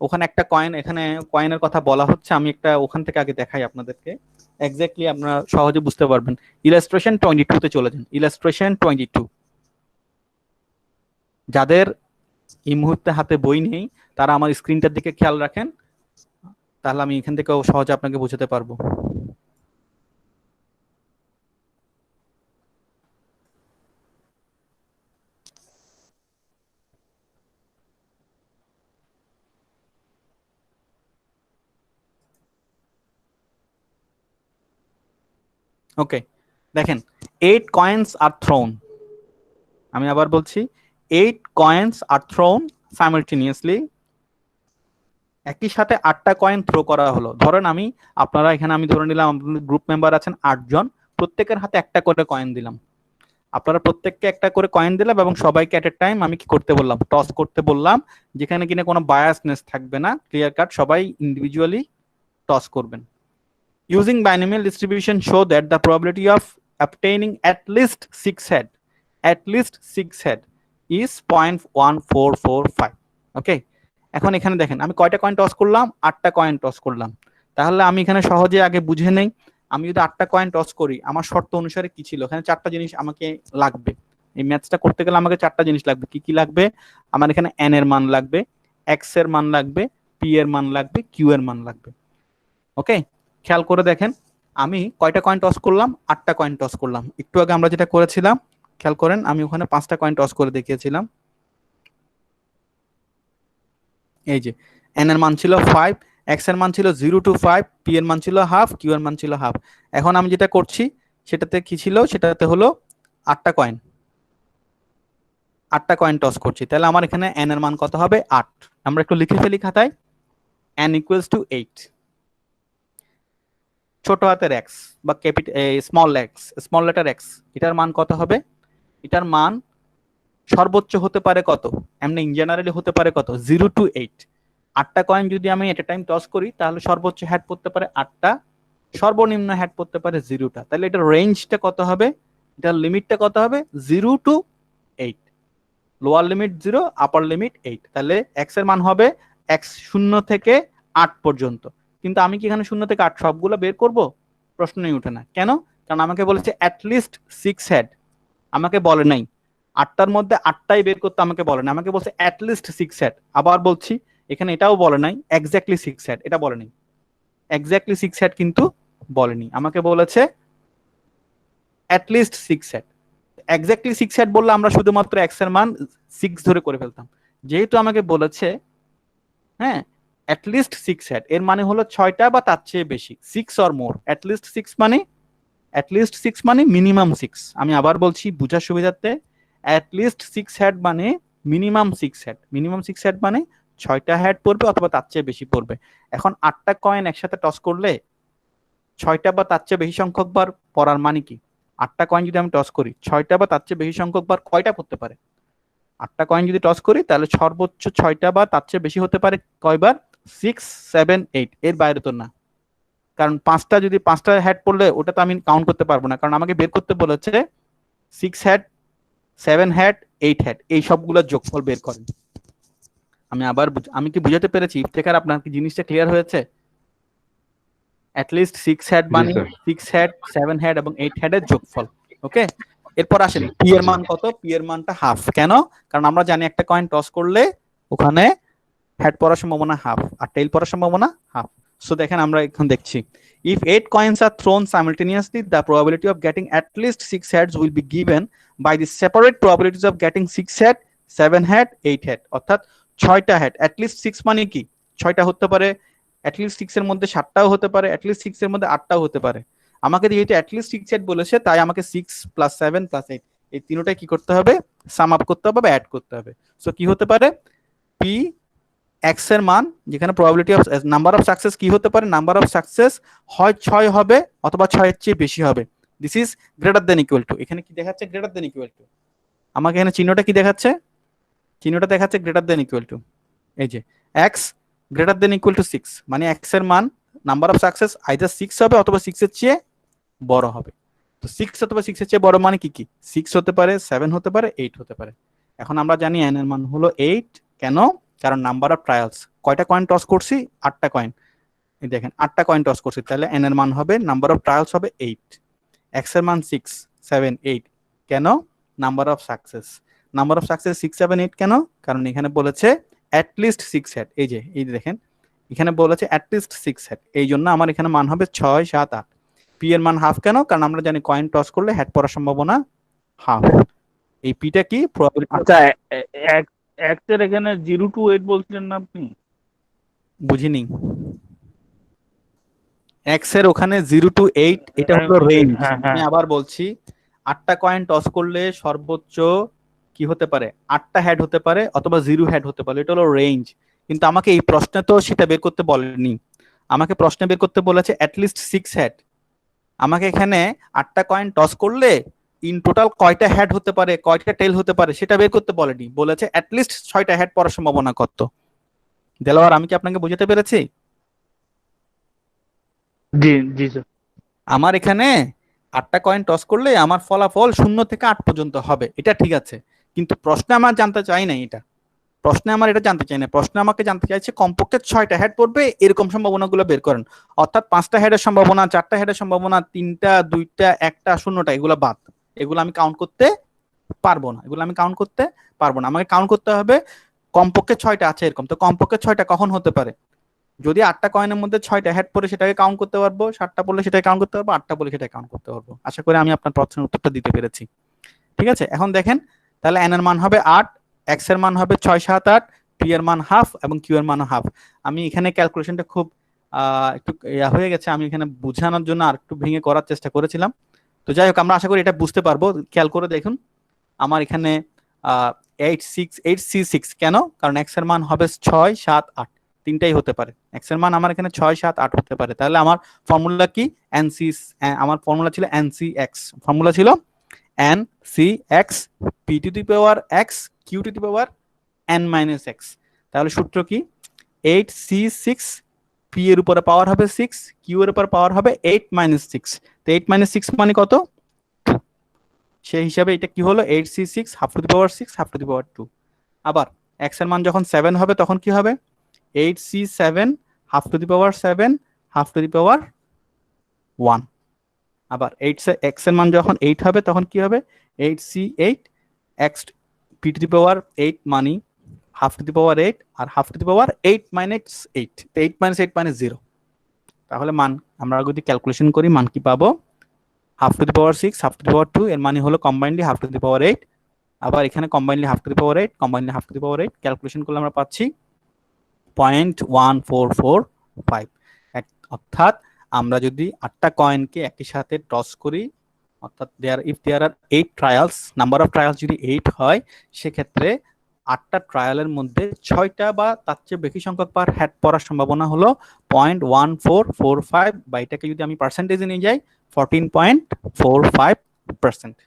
ওখানে একটা কয়েন, এখানে কয়েনের কথা বলা হচ্ছে, আমি একটা ওখান থেকে আগে দেখাই আপনাদেরকে, এক্স্যাক্টলি আপনারা সহজে বুঝতে পারবেন। ইলাস্ট্রেশন 22-তে চলে যান, ইলাস্ট্রেশন 22। যাদের এই মুহূর্তে হাতে বই নেই তারা আমার স্ক্রিনটার দিকে খেয়াল রাখেন, তাহলে আমি এখান থেকেও সহজে আপনাকে বোঝাতে পারবো। ওকে, দেখেন 8 কয়েন্স আর থ্রোন। আমি আবার বলছি 8 কয়েন্স আর থ্রোন সাইমালটেনিয়াসলি। একই সাথে 8টা কয়েন থ্রো করা হলো। ধরেন আপনারা এখানে আমি ধরে নিলাম আপনাদের গ্রুপ মেম্বার আছেন 8 জন, প্রত্যেকের হাতে একটা করে কয়েন দিলাম। আপনারা প্রত্যেককে একটা করে কয়েন দিলাম এবং সবাইকে এট এ টাইম আমি কি করতে বললাম, টস করতে বললাম, যেখানে কিনা কোনো বায়াসনেস থাকবে না, ক্লিয়ার কাট, সবাই ইন্ডিভিজুয়ালি টস করবেন। Using binomial distribution show that the probability of obtaining at least 6 head is 0.1445. ওকে, এখন এখানে দেখেন আমি কয়টা কয়েন টস করলাম, 8টা কয়েন টস করলাম। তাহলে আমি এখানে সহজে আগে বুঝে নেই, আমি যদি 8টা কয়েন টস করি আমার শর্ত অনুসারে কি ছিল, এখানে 4টা জিনিস আমাকে লাগবে। এই ম্যাথসটা করতে গেলে আমাকে 4টা জিনিস লাগবে। কি কি লাগবে? আমার এখানে n এর মান লাগবে, x এর মান লাগবে, p এর মান লাগবে, q এর মান লাগবে। ওকে, খেয়াল করে দেখেন আমি কয়টা কয়েন টস করলাম, 8টা কয়েন টস করলাম। একটু আগে আমরা যেটা করেছিলাম খেয়াল করেন, আমি ওখানে 5টা কয়েন টস করে দেখিয়েছিলাম। এই যে n এর মান ছিল 5, x এর মান ছিল 0 to 5, p এর মান ছিল হাফ, q এর মান ছিল হাফ। এখন আমি যেটা করছি সেটাতে কি ছিল, সেটাতে হলো 8টা কয়েন, 8টা কয়েন টস করছি। তাহলে আমার এখানে n এর মান কত হবে? 8। আমরা একটু লিখে ফেলি খাতায়, n equals to 8। ছোট হাতের x বা স্মল লেটার x, এটার মান কত হবে? এটার মান সর্বোচ্চ হতে পারে কত, এমনি ইন জেনারেলি হতে পারে কত, 0 to 8। 8টা কয়েন যদি আমি এট এ টাইম টস করি তাহলে সর্বোচ্চ হ্যাড পড়তে পারে 8টা, সর্বনিম্ন হ্যাড পড়তে পারে 0টা। তাহলে এটার রেঞ্জটা কত হবে, এটার লিমিটটা কত হবে? 0 to 8। Lower limit 0, upper limit 8। তাহলে x এর মান হবে x 0 থেকে 8 পর্যন্ত। কিন্তু আমি কি এখানে 0 থেকে 8 সবগুলো বের করব? প্রশ্নই ওঠে না। কেন? কারণ আমাকে বলেছে অ্যাট লিস্ট 6 হেড, আমাকে বলে নাই 8টার মধ্যে 8টাই বের করতে, আমাকে বলে না, আমাকে বলছে অ্যাট লিস্ট 6 হেড। আবার বলছি এখানে এটাও বলে নাই এক্স্যাক্টলি 6 হেড, এটা বলে নাই এক্স্যাক্টলি 6 হেড, কিন্তু বলেনি, আমাকে বলেছে at least 6 head. Exactly 6 head বললে আমরা শুধুমাত্র x এর মান 6 ধরে করে ফেলতাম। যেহেতু আমাকে বলেছে হ্যাঁ অ্যাট লিস্ট 6 হেড, এর মানে হলো 6টা বা তার চেয়ে বেশি, 6 অর মোর। অ্যাট লিস্ট 6 মানে মিনিমাম 6। আমি আবার বলছি বুঝার সুবিধার্থে, অ্যাট লিস্ট 6 হেড মানে মিনিমাম 6 হেড। মিনিমাম 6 হেড মানে 6টা হেড পড়বে অথবা তার চেয়ে বেশি পড়বে। এখন 8টা কয়েন একসাথে টস করলে 6টা বা তার চেয়ে বেশি সংখ্যক বার পড়ার মানে কি? 8টা কয়েন যদি আমি টস করি 6টা বা তার চেয়ে বেশি সংখ্যক বার কয়টা পড়তে পারে? 8টা কয়েন যদি টস করি তাহলে সর্বোচ্চ 6টা বা তার চেয়ে বেশি হতে পারে কয়বার? 6, 7, 8, এর বাইরে তো না। কারণ 5টা হেড পড়লে ওটা তো আমি কাউন্ট করতে পারবো না, কারণ আমাকে বের করতে বলেছে 6 হেড, 7 হেড, 8 হেড, এই সবগুলোর যোগফল বের করেন। আমি কি বুঝাতে পেরেছি ইফতেখার? আপনার কি জিনিসটা ক্লিয়ার হয়েছে? অ্যাট লিস্ট 6 হেড মানে 6 হেড, 7 হেড এবং 8 হেডের যোগফল। ওকে, এরপর আসেন পি এর মান কত? পি এর মানটা হাফ। কেন? কারণ আমরা জানি একটা কয়েন টস করলে ওখানে হেড পড়ার সম্ভাবনা হাফ আর টেইল পড়ার সম্ভাবনা হাফ। সো দেখেন আমরা এখন দেখছি, if 8 coins are thrown simultaneously, the probability of getting at least 6 heads will be given by the separate probabilities of getting 6 head, 7 head, 8 head। অর্থাৎ 6টা হেড, at least 6 মানে কি? 6টা হতে পারে, at least 6 এর মধ্যে 7টাও হতে পারে, at least 6 এর মধ্যে 8টাও হতে পারে। আমাকে যেহেতু at least 6 হেড বলেছে তাই আমাকে 6 + 7 + 8 এই তিনটাই কি করতে হবে? সাম আপ করতে হবে বা অ্যাড করতে হবে। সো কি হতে পারে? পি x এর মান, যেখানে probability of number of success কি হতে পারে? নাম্বার অফ সাকসেস হয় 6 হবে অথবা 6 এর চেয়ে বেশি হবে। This is greater than equal to. এখানে কি দেখাচ্ছে? Greater than equal to. আমাকে এখানে চিহ্নটা কি দেখাচ্ছে? চিহ্নটা দেখাচ্ছে গ্রেটার দেন ইকুয়াল টু। এই যে x greater than equal to 6, মানে এক্স এর মান নাম্বার অফ সাকসেস আইদার 6 হবে অথবা 6 এর চেয়ে বড় হবে। তো 6 অথবা 6 এর চেয়ে বড় মানে কি কি? 6 হতে পারে, 7 হতে পারে, 8 হতে পারে। এখন আমরা জানি n এর মান হলো 8। কেন? কারণ নাম্বার অফ ট্রায়ালস। কয়টা কয়েন টস করছি? 8টা কয়েন। এই দেখেন 8টা কয়েন টস করছি, তাহলে n এর মান হবে, নাম্বার অফ ট্রায়ালস হবে 8। x এর মান 6, 7, 8। কেন? Number of success. Number of success 6, 7, 8 কেন? কারণ এখানে বলেছে অ্যাট লিস্ট 6 হেড। এই যে দেখেন এখানে বলেছে অ্যাট লিস্ট 6 হেড, এই জন্য আমার এখানে মান হবে 6, 7, 8। পি এর মান হাফ কেন? কারণ আমরা জানি কয়েন টস করলে হেড পড়ার সম্ভাবনা হাফ। এই পিটা কি? প্রবাবিলিটি। আচ্ছা, এক্স এর এখানে 0 to 8 বলছিলেন না আপনি? বুঝিনি। এক্স এর ওখানে 0 to 8 এটা হলো রেঞ্জ। হ্যাঁ, আমি হ্যাঁ। আবার বলছি, 8টা কয়েন টস করলে সর্বোচ্চ কি হতে পারে? 8টা হেড হতে পারে অথবা 0 হেড হতে পারে, এটা হলো রেঞ্জ। কিন্তু আমাকে এই প্রশ্নে তো সেটা বের করতে বলেনি। আমাকে প্রশ্নে বের করতে বলেছে অ্যাটলিস্ট 6 হেড। আমাকে এখানে 8টা কয়েন টস করলে ইন টোটাল কয়টা হেড হতে পারে, কয়টা টেল হতে পারে সেটা বের করতে বলেনি, বলেছে অ্যাটলিস্ট 6টা হেড পড়ার সম্ভাবনা কত। দেলোয়ার, আমি কি আপনাকে বোঝাতে পেরেছি? জি জি স্যার। আমার এখানে 8টা কয়েন টস করলে আমার ফলাফল 0 থেকে 8 পর্যন্ত হবে, এটা ঠিক আছে। কিন্তু প্রশ্নে আমার জানতে চাই না এটা। প্রশ্নে আমার এটা জানতে চাই না। প্রশ্নে আমাকে জানতে চাইছে কমপক্ষে 6টা হেড পড়বে এরকম সম্ভাবনাগুলো বের করেন। অর্থাৎ 5টা হেডের সম্ভাবনা, 4টা হেডের সম্ভাবনা, 3টা, 2টা, 1টা, 0টা, এগুলো বাদ। এগুলো আমি কাউন্ট করতে পারবো না। আমাকে কাউন্ট করতে হবে কমপক্ষে 6টা আছে এরকম। তো কমপক্ষে 6টা কখন হতে পারে? যদি 8টা কয়েনের মধ্যে 6টা হেড পড়ে সেটাকে কাউন্ট করতে পারবো, 7টা পড়লে সেটাকে কাউন্ট করতে পারবো, 8টা পড়লে সেটাকে কাউন্ট করতে পারবো। আশা করি আমি আপনার প্রশ্নের উত্তরটা দিতে পেরেছি। ঠিক আছে, এখন দেখেন তাহলে n এর মান হবে 8, x এর মান হবে 6, 7, 8, p এর মান হাফ এবং q এর মান হাফ। আমি এখানে ক্যালকুলেশনটা খুব একটু হয়ে গেছে, আমি এখানে বোঝানোর জন্য আর একটু ভেঙে করার চেষ্টা করেছিলাম। তো যাই হোক, আমরা আশা করি এটা বুঝতে পারবো। খেয়াল করে দেখুন আমার এখানে 8c6 কেন? কারণ x এর মান হবে 6, 7, 8, তিনটাই হতে পারে। x এর মান আমার এখানে 6, 7, 8 হতে পারে। তাহলে আমার ফর্মুলা কি? আমার ফর্মুলা ছিল ncx। ফর্মুলা ছিল ncx p to the power x q two the power n minus x। তাহলে সূত্র কি? 8c6 p এর উপরে পাওয়ার হবে 6, q এর উপর পাওয়ার হবে 8 মাইনাস 6। তো 8 মাইনাস 6 মানে কত? সেই হিসাবে এটা কি হলো? 8c6 half to the power 6 half to the power 2। আবার x এর মান যখন 7 হবে তখন কি হবে? 8c7 half to the power 7 half to the power 1। আবার x এর মান যখন 8 হবে তখন কি হবে? 8c8 x p to the power 8 মানে হাফ টু দি পাওয়ার 8 আর half to the power 8 minus 8। তো 8 মাইনাস 8 মানে 0। তাহলে মান আমরা যদি ক্যালকুলেশন করি মান কি পাবো? Half to the power 6 half to the power 2 এর মানে হলো combinedly half to the power 8। আবার এখানে combinedly half to the power 8, combinedly half to the power 8 calculation করলে আমরা পাচ্ছি 0.1445। অর্থাৎ আমরা যদি 8টা কয়েনকে একই সাথে টস করি, অর্থাৎ if there are 8 trials, number of trials যদি 8 হয়, সেক্ষেত্রে 8টা ট্রায়ালের মধ্যে 6টা বা তার চেয়ে বেশি সংখ্যক পার হেড পড়ার সম্ভাবনা হলো 0.1445, বা এটাকে যদি আমি পার্সেন্টেজে নিয়ে যাই 14.45%।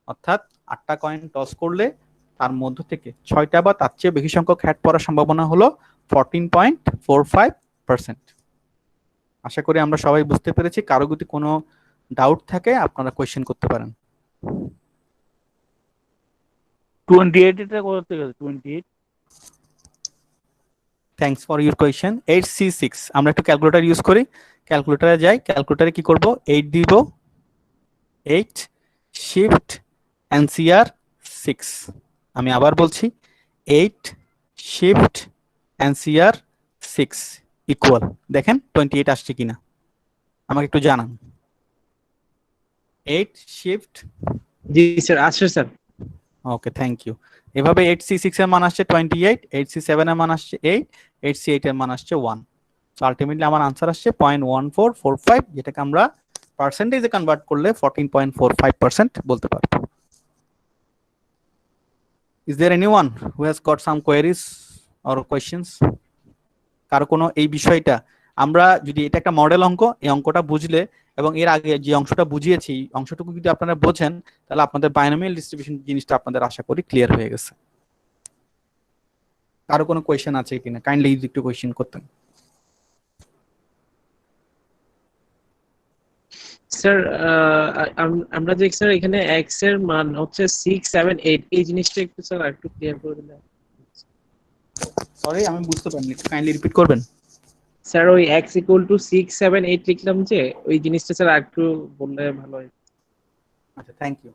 অর্থাৎ 8টা কয়েন টস করলে তার মধ্য থেকে 6টা বা তার চেয়ে বেশি সংখ্যক হেড পড়ার সম্ভাবনা হলো 14.45%। আশা করি আমরা সবাই বুঝতে পেরেছি। কারো যদি কোনো ডাউট থাকে আপনারা কোয়েশ্চেন করতে পারেন। 28 এটা কোথা থেকে? 28 thanks for your question. 8c6 আমরা একটু ক্যালকুলেটর ইউজ করি। ক্যালকুলেটরে যাই, ক্যালকুলেটরে কি করব? 8 দিব, 8 শিফট এনসিআর 6। আমি আবার বলছি 8 শিফট এনসিআর 6 ইকুয়াল, দেখেন 28 আসছে কিনা আমাকে একটু জানান। 8 শিফট, জি স্যার আসছে স্যার। Okay thank you. এভাবে 8c6 এর মান আসছে 28, 8c7 এর মান আসছে 8, 8c8 এর মান আসছে 1। সো আলটিমেটলি আমার আনসার আসছে 0.1445, যেটাকে আমরা পার্সেন্টেজে কনভার্ট করলে 14.45% বলতে পারবো। Is there anyone who has got some queries or questions? কারো কোনো এই বিষয়টা আমরা যদি এটা একটা মডেল অঙ্ক, এই অঙ্কটা বুঝলে এবং এর আগে যে অংশটা বুঝিয়েছি অংশটুকু যদি আপনারা বোঝেন, তাহলে আপনাদের বাইনোমিয়াল ডিস্ট্রিবিউশন জিনিসটা আপনাদের আশা করি ক্লিয়ার হয়ে গেছে। কারো কোনো কোয়েশ্চেন আছে কিনা কাইন্ডলি একটু কোয়েশ্চেন করতেন। স্যার আমরা যে স্যার এখানে x এর মান হচ্ছে 6 7 8 এই জিনিসটা একটু স্যার একটু ক্লিয়ার করে দিলে। সরি আমি বুঝতে পারিনি, একটু কাইন্ডলি রিপিট করবেন। স্যার ওই x = 6 7 8 লিখলাম যে ওই জিনিসটা স্যার একটু বললে ভালো হয়। আচ্ছা, থ্যাংক ইউ।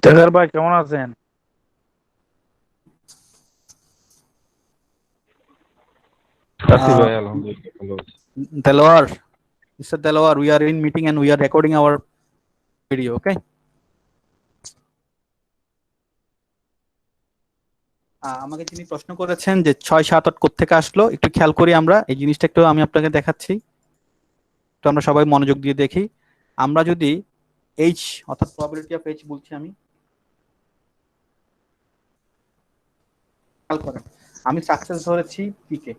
তেজার ভাই কেমন আছেন? আছি ভাই, আলহামদুলিল্লাহ ভালো আছি। Delawar, Mr. Delawar, we are in meeting and we are recording our video, okay? আমাকে যিনি প্রশ্ন করেছেন যে 6 7 8 কোত্থেকে আসলো, একটু খেয়াল করি আমরা এই জিনিসটা, একটু আমি আপনাকে দেখাচ্ছি, তো আমরা সবাই মনোযোগ দিয়ে দেখি। আমরা যদি h অর্থাৎ প্রবাবিলিটি অফ h বলছি, আমি খেয়াল করেন আমি সাকসেস ধরেছি p কে,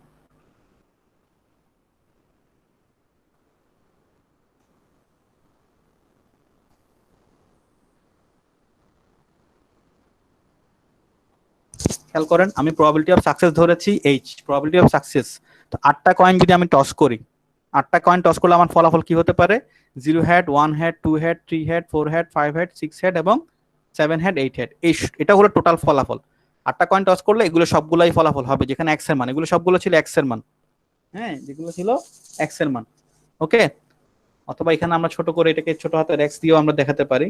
খেয়াল করেন আমি প্রবাবিলিটি অফ সাকসেস ধরেছি h, প্রবাবিলিটি অফ সাকসেস। তো 8টা কয়েন যদি আমি টস করি, 8টা কয়েন টস করলে আমার ফলাফল কি হতে পারে? 0 head, 1 head, 2 head, 3 head, 4 head, 5 head, 6 head এবং 7 হেড, 8 হেড। এটা হলো টোটাল ফলাফল। 8টা কয়েন টস করলে এগুলো সবগুলাই ফলাফল হবে, যেখানে x এর মান, এগুলো সবগুলো ছিল x এর মান, হ্যাঁ যেগুলো ছিল x এর মান, ওকে। অথবা এখানে আমরা ছোট করে এটাকে ছোট হাতের x দিয়েও আমরা দেখাতে পারি,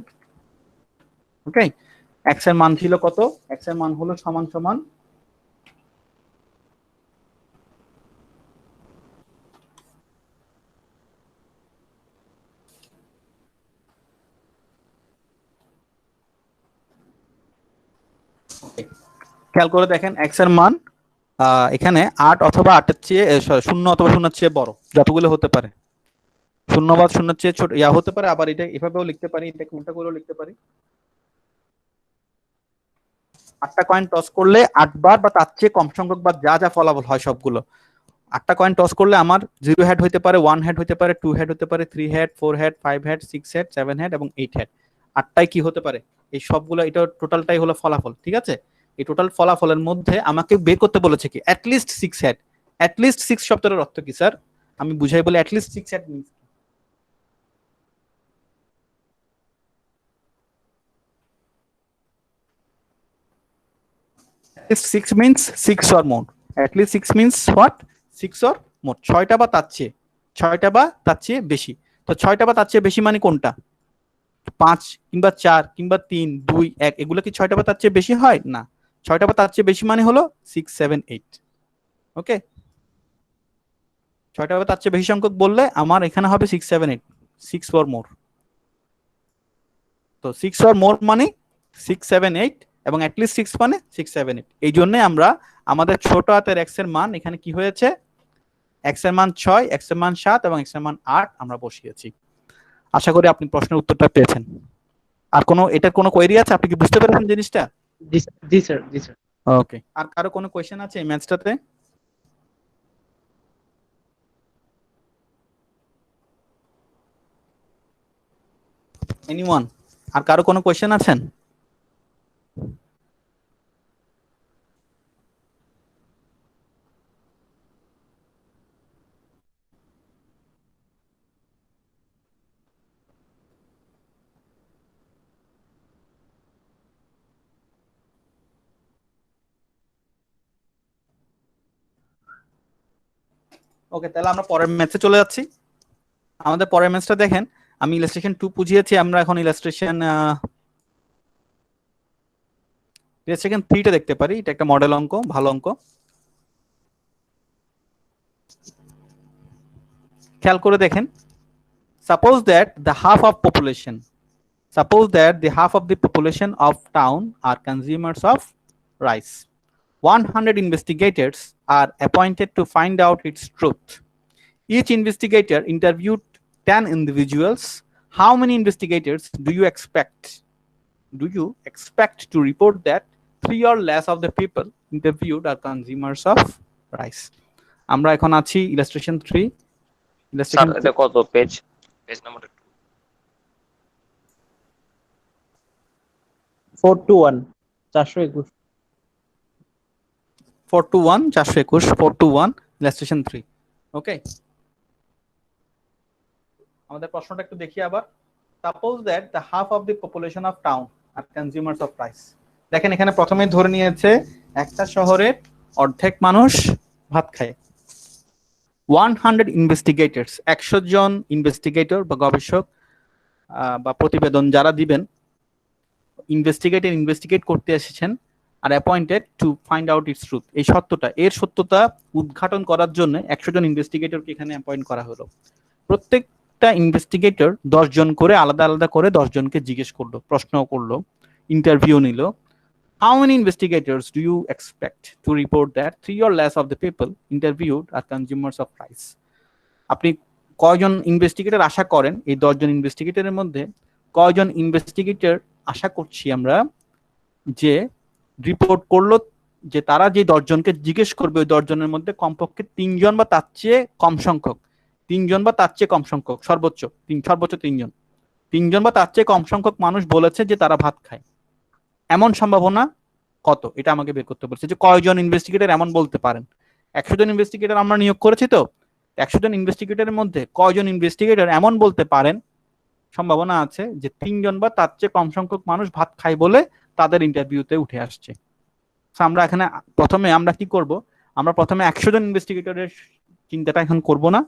ওকে। x এর মান ছিল কত? x এর মান হলো সমান সমান খেয়াল করে দেখেন x এর মান এখানে 8 অথবা 8 এর চেয়ে 0 অথবা 0 এর চেয়ে বড়, যতগুলো হতে পারে। 0 বা 0 এর চেয়ে ছোট ইয়া হতে পারে, আবার এটা এভাবেও লিখতে পারি, এটা কোনটা করেও লিখতে পারি। 8টা কয়েন টস করলে 8 বার বা তার চেয়ে কম সংখ্যক বার যা যা ফলাফল হয় সবগুলো, 8টা কয়েন টস করলে আমার 0 হেড হতে পারে, 1 হেড হতে পারে, 2 হেড হতে পারে, 3 head, 4 head, 5 head, 6 head, 7 head এবং 8 হেড। 8টাই কি হতে পারে? এই সবগুলো, এটা টোটালটাই হলো ফলাফল, ঠিক আছে। এই টোটাল ফলাফলের মধ্যে আমাকে বের করতে বলেছে কি অ্যাটলিস্ট 6 হেড। অ্যাটলিস্ট 6 শব্দের অর্থ কি স্যার? আমি বুঝাই বলি at least 6 head means six means 6 or more. At least 6 means what? 6 or more. 6টা বা তার চেয়ে, 6টা বা তার চেয়ে বেশি। তো 6টা বা তার চেয়ে বেশি মানে কোনটা? 5 কিংবা 4 কিংবা 3 2 1 এগুলো কি 6টা বা তার চেয়ে বেশি হয় না? 6টা বা তার চেয়ে বেশি মানে হলো 6 7 8, ওকে। 6টা বা তার চেয়ে বেশি সংখ্যক বললে আমার এখানে হবে 6 7 8, 6 or more। তো 6 or more মানে 6 7 8 এবং অ্যাটলিস্ট 6 মানে 6 7 8। এই জন্য আমরা আমাদের ছোট হাতের x এর মান এখানে কি হয়েছে? x এর মান 6, x এর মান 7 এবং x এর মান 8 আমরা বসিয়েছি। আশা করি আপনি প্রশ্নের উত্তরটা পেয়েছেন। আর কোনো এটার কোনো কোয়েরি আছে? আপনি কি বুঝতে পেরেছেন জিনিসটা? জি স্যার, জি স্যার। ওকে, আর কারো কোনো কোশ্চেন আছে এই ম্যাথসটাতে? এনিওয়ান? আর কারো কোনো কোশ্চেন আছেন? ওকে, তাহলে আমরা পরের ম্যাথে চলে যাচ্ছি। আমাদের পরের ম্যাথটা দেখেন, আমি ইলাস্ট্রেশন 2 বুঝিয়েছি, আমরা এখন ইলাস্ট্রেশন 3টা দেখতে পারি। এটা একটা মডেল অঙ্ক, ভালো অঙ্ক। খেয়াল করে দেখেন, suppose that the half of population, Suppose that the half of the population of town are consumers of rice. 100 investigators are appointed to find out its truth. Each investigator interviewed 10 individuals. How many investigators do you expect? Do you expect to report that 3 or less of the people interviewed are consumers of rice? আমরা এখন আছি illustration 3. Sir Illustration এটা কত page page number 421 421 421 421 421 illustration 3. Okay, আমাদের প্রশ্নটা একটু দেখি আবার। Suppose that the half of the population of town are consumers of rice. দেখেন এখানে প্রথমেই ধরে নিয়েছে একটা শহরের অর্ধেক মানুষ ভাত খায়। 100 ইনভেস্টিগেটরস, 100 জন ইনভেস্টিগেটর বা গবেষক বা প্রতিবেদন যারা দিবেন, ইনভেস্টিগেট করতে এসেছেন, are appointed to find out it's truth. এই এর সত্যতা উদ্ঘাটন করার জন্য 100 জন ইনভেস্টিগেটরকে এখানে অ্যাপয়েন্ট করা হলো। প্রত্যেকটা ইনভেস্টিগেটর 10 জন করে আলাদা আলাদা করে 10 জনকে জিজ্ঞেস করলো, প্রশ্ন করলো, ইন্টারভিউ নিল। How many investigators do you expect to report that 3 or less of the people interviewed are consumers of rice? আপনি কয়জন ইনভেস্টিগেটর আশা করেন এই 10 জন ইনভেস্টিগেটরের মধ্যে কয়জন ইনভেস্টিগেটর আশা করছি আমরা যে রিপোর্ট করলো যে তারা যে 10 জনকে জিজ্ঞেস করবে ওই 10 জনের মধ্যে কমপক্ষে 3 জন বা তার চেয়ে কম সংখ্যক, 3 জন বা তার চেয়ে কম সংখ্যক, সর্বোচ্চ 3 জন, 3 জন বা তার চেয়ে কম সংখ্যক মানুষ বলেছে যে তারা ভাত খায়। এমন সম্ভাবনা কত, এটা আমাকে বের করতে বলছে যে কয়জন ইনভেস্টিগেটর এমন বলতে পারেন। 100 জন ইনভেস্টিগেটর আমরা নিয়োগ করেছি, তো 100 জন ইনভেস্টিগেটরের মধ্যে কয়জন ইনভেস্টিগেটর এমন বলতে পারেন, সম্ভাবনা আছে যে 3 জন বা তার চেয়ে কম সংখ্যক মানুষ ভাত খায় বলে তাদের ইন্টারভিউতে উঠে আসছে। আমরা এখানে প্রথমে আমরা কি করব, আমরা প্রথমে 100 জন ইনভেস্টিগেটরের চিন্তাটা এখন করব না,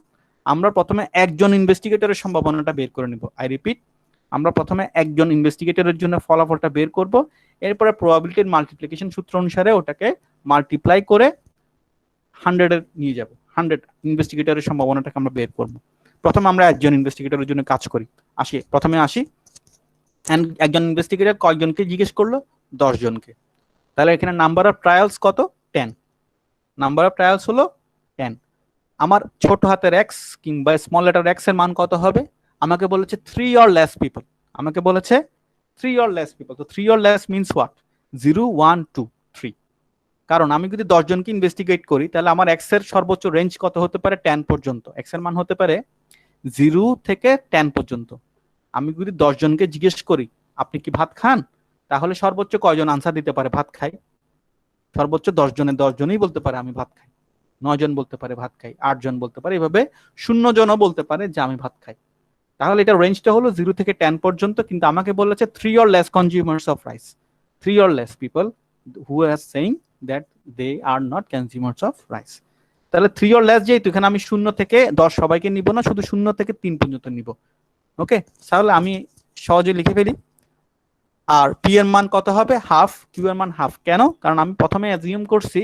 আমরা প্রথমে একজন ইনভেস্টিগেটরের সম্ভাবনাটা বের করে নিব। আই রিপিট, আমরা প্রথমে একজন ইনভেস্টিগেটরের জন্য ফলাফলটা বের করব, এরপরে প্রবাবিলিটির মাল্টিপ্লিকেশন সূত্র অনুসারে ওটাকে মাল্টিপ্লাই করে 100 এর নিয়ে যাব। 100 ইনভেস্টিগেটরের সম্ভাবনাটাকে আমরা বের করব। প্রথমে আমরা একজন ইনভেস্টিগেটরের জন্য কাজ করি। প্রথমে আসি, একজন ইনভেস্টিগেটর কয়জনকে জিজ্ঞেস করলো? 10 জনকে। তাহলে এখানে নাম্বার অফ ট্রায়ালস কত? 10। নাম্বার অফ ট্রায়ালস হলো 10। আমার ছোট হাতের x কিংবা স্মল লেটার x এর মান কত হবে? আমাকে বলেছে 3 or less people, আমাকে বলেছে 3 or less people। তো 3 or less means what? 0 1 2 3। কারণ আমি যদি 10 জনকে ইনভেস্টিগেট করি তাহলে আমার x এর সর্বোচ্চ রেঞ্জ কত হতে পারে? 10 পর্যন্ত। x এর মান হতে পারে 0 থেকে 10 পর্যন্ত। আমি যদি 10 জনকে জিজ্ঞেস করি আপনি কি ভাত খান, তাহলে সর্বোচ্চ কয়জন আনসার দিতে পারে ভাত খাই? সর্বোচ্চ 10 জনের 10 জনই বলতে পারে আমি ভাত খাই, 9 জন বলতে পারে ভাত খাই, 8 জন বলতে পারে, এভাবে 0 জনও বলতে পারে যে আমি ভাত খাই। তাহলে এটা রেঞ্জটা হলো 0 থেকে 10 পর্যন্ত, কিন্তু আমাকে বলেছে 3 or less consumers of rice, 3 or less people who are saying that they are not consumers of rice। তাহলে 3 or less যেহেতু, এখানে আমি 0 থেকে 10 সবাইকে নিব না, শুধু 0 থেকে 3 পর্যন্ত নিব। ওকে, তাহলে আমি সহজে লিখে ফেলি। আর পি এর মান কত হবে? হাফ। কিউ এর মান হাফ। কেন? কারণ আমি প্রথমে অ্যাজিউম করছি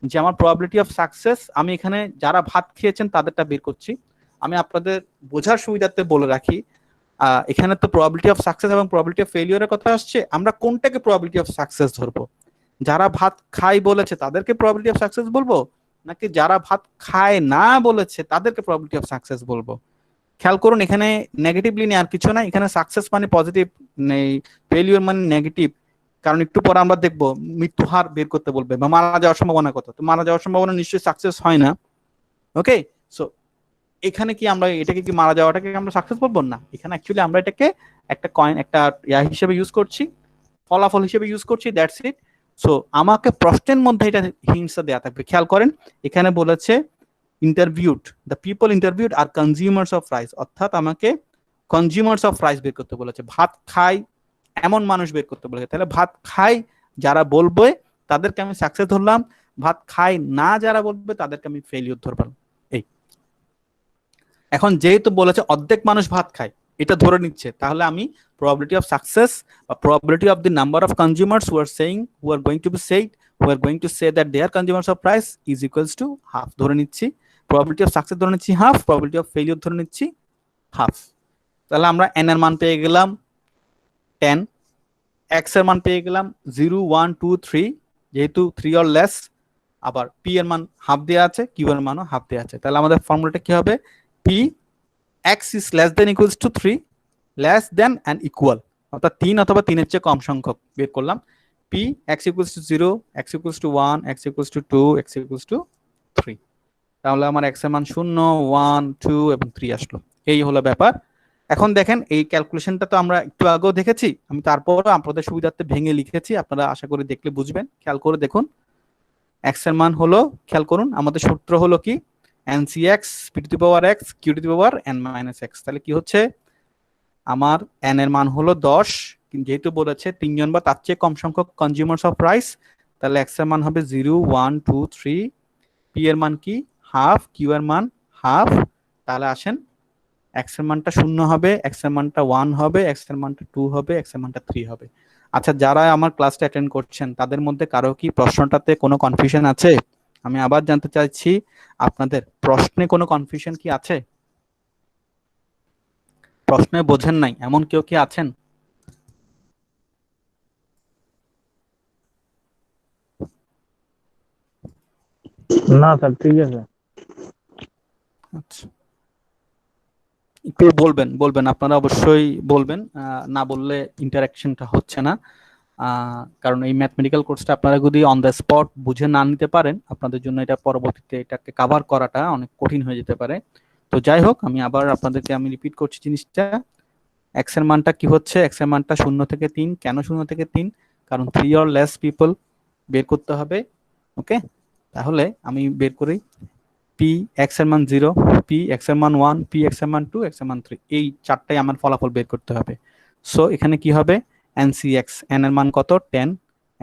যে আমার প্রবাবিলিটি অফ সাকসেস, আমি এখানে যারা ভাত খেয়েছেন তাদেরটা বের করছি। আমি আপনাদের বোঝার সুবিধার্থে বলে রাখি, এখানে তো প্রবাবিলিটি অফ সাকসেস এবং প্রবাবিলিটি অফ ফেলিওরের কথা আসছে, আমরা কোনটাকে প্রবাবিলিটি অফ সাকসেস ধরবো? যারা ভাত খায় বলেছে তাদেরকে প্রবাবিলিটি অফ সাকসেস বলবো, নাকি যারা ভাত খায় না বলেছে তাদেরকে প্রবাবিলিটি অফ সাকসেস বলবো? খেয়াল করুন, এখানে নেগেটিভলি নেই, আর কিছু না। এখানে সাকসেস মানে পজিটিভ, নেই ফেলিওর মানে নেগেটিভ। কারণ একটু পরে আমরা দেখবো মৃত্যু হার বের করতে বলবে বা মারা যাওয়ার সম্ভাবনা কত। তো মারা যাওয়ার সম্ভাবনা নিশ্চয়ই সাকসেস হয় না। ওকে, সো এখানে কি আমরা এটাকে কি মারা যাওয়াটাকে আমরা সাকসেস বলবো না? এখানে অ্যাকচুয়ালি আমরা এটাকে একটা কয়েন, একটা হিসেবে ইউজ করছি, ফলাফল হিসেবে ইউজ করছি, দ্যাটস ইট। সো আমাকে প্রশ্নের মধ্যে এটা হিন্টসটা দেয়া থাকবে। খেয়াল করেন, এখানে বলেছে interviewed, the people interviewed are consumers of rice, অর্থাৎ আমাকে কনজিউমার্স অফ রাইস বের করতে বলেছে, ভাত খায় এমন মানুষ বের করতে বলেছে। তাহলে ভাত খায় যারা বলবে তাদেরকে আমি সাকসেস ধরলাম, ভাত খায় না যারা বলবে তাদেরকে আমি ফেলিওর ধরলাম। এই এখন যেহেতু বলেছে অর্ধেক মানুষ ভাত খায়, এটা ধরে নিচ্ছে, তাহলে আমি probability of success বা probability of the number of consumers who are saying, who are going to be said, who are going to say that they are consumers of rice is equals to half ধরে নিচ্ছি। probability of success ধরে নিচ্ছি half, probability of failure ধরে নিচ্ছি half। তাহলে আমরা n এর মান পেয়ে গেলাম 10, x এর মান পেয়ে গেলাম 0 1 2 3, যেহেতু 3 অর লেস, আবার p এর মান হাফ দেওয়া আছে, q এর মানও হাফ দেওয়া আছে। তাহলে আমাদের ফর্মুলাটা কি হবে? p x is less than equals to 3, less than and equal, অর্থাৎ 3 অথবা 3 এর চেয়ে কম সংখ্যক বের করলাম। p x equals to 0, x equals to 1, x equals to 2, x equals to 3। তাহলে আমার x এর মান 0 1 2 এবং 3 আসলো। এই হলো ব্যাপার। এখন দেখেন এই ক্যালকুলেশনটা তো আমরা একটু আগেও দেখেছি, আমি তারপরও আপনাদের সুবিধার্থে ভেঙে লিখেছি, আপনারা আশা করি দেখলে বুঝবেন। খেয়াল করে দেখুন, x এর মান হলো, খেয়াল করুন আমাদের সূত্র হলো কি, ncx p to the power x q to the power n minus x। তাহলে কি হচ্ছে, আমার n এর মান হলো 10, যেহেতু বলেছে 3 জন বা তার চেয়ে কম সংখ্যক কনজিউমার্স অফ রাইস, তাহলে x এর মান হবে 0 1 2 3, p এর মান কি হাফ, q এর মান হাফ। তাহলে আসেন x এর মানটা 0 হবে, x এর মানটা 1 হবে, x এর মানটা 2 হবে, x এর মানটা 3 হবে। আচ্ছা, যারা আমার ক্লাসটা অ্যাটেন্ড করছেন তাদের মধ্যে কারো কি প্রশ্নটাতে কোনো কনফিউশন আছে? আমি আবার জানতে চাইছি, আপনাদের প্রশ্নে কোনো কনফিউশন কি আছে? প্রশ্নে বোঝেন নাই এমন কেউ কি আছেন? না স্যার, ঠিক আছে। আচ্ছা, একটু বলবেন আপনারা অবশ্যই বলবেন, না বললে ইন্টারাকশনটা হচ্ছে না। কারণ এই ম্যাথমেটিক্যাল কোর্সটা আপনারা যদি অন দ্য স্পট বুঝে না নিতে পারেন, আপনাদের জন্য এটা পরবর্তীতে এটাকে কভার করাটা অনেক কঠিন হয়ে যেতে পারে। তো যাই হোক, আমি আবার আপনাদেরকে রিপিট করছি জিনিসটা। x এর মানটা কি হচ্ছে, x এর মানটা 0 থেকে 3। কেন 0 থেকে 3? কারণ 3 অর লেস পিপল বের করতে হবে। ওকে, তাহলে আমি বের করি p x এর মান 0, p x এর মান 1, p x এর মান 2, x এর মান 3, এই চারটাই আমার ফলাফল বের করতে হবে। সো এখানে কি হবে, ncx, n এর মান কত 10,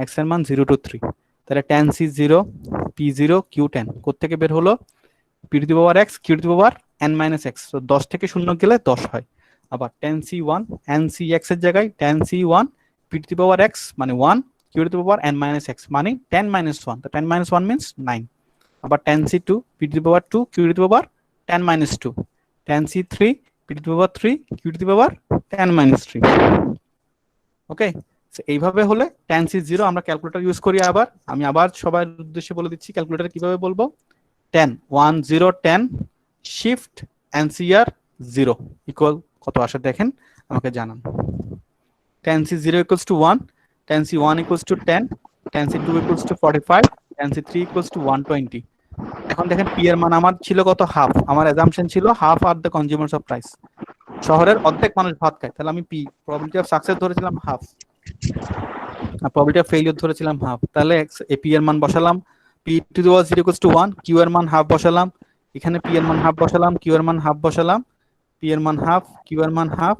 x এর মান 0 to 3, তাহলে tan c 0, p 0, q 10 কোত্থেকে বের হলো, p to the power x q to the power n minus x। তো 10 থেকে 0 গেলে 10 হয়। আবার tan c 1, ncx এর জায়গায় tan c 1, p to the power x মানে 1, q to the power n minus x মানে 10 minus 1, তো 10 minus 1 means 9। আবার tan c2 p to the power 2 q to the power 10 minus 2, tan c3 p to the power 3 q to the power 10 minus 3। ওকে, এইভাবে হলে tan c0 আমরা calculator use করি। আবার আমি আবার সবার উদ্দেশ্যে বলে দিচ্ছি ক্যালকুলেটর কিভাবে বলবো। 10 1 0 10 শিফট ncr 0 ইকুয়াল কত আসে দেখেন, আমাকে জানান। tan c0 equals to 1, tan c1 equals to 10, tan c2 equals to 45, tan c3 equals to 120। এখন দেখেন p এর মান আমার ছিল কত, হাফ। আমার অ্যাজাম্পশন ছিল half are the consumers of price, শহরের অর্ধেক মানুষ ভাত খায়। তাহলে আমি p প্রবাবিলিটি অফ সাকসেস ধরেছিলাম হাফ, আর প্রবাবিলিটি অফ ফেইলিউর ধরেছিলাম হাফ। তাহলে p এর মান বসালাম, p to the power 0 equals to 1, q এর মান হাফ বসালাম, এখানে p এর মান হাফ বসালাম, q এর মান হাফ বসালাম, p এর মান হাফ, q এর মান হাফ,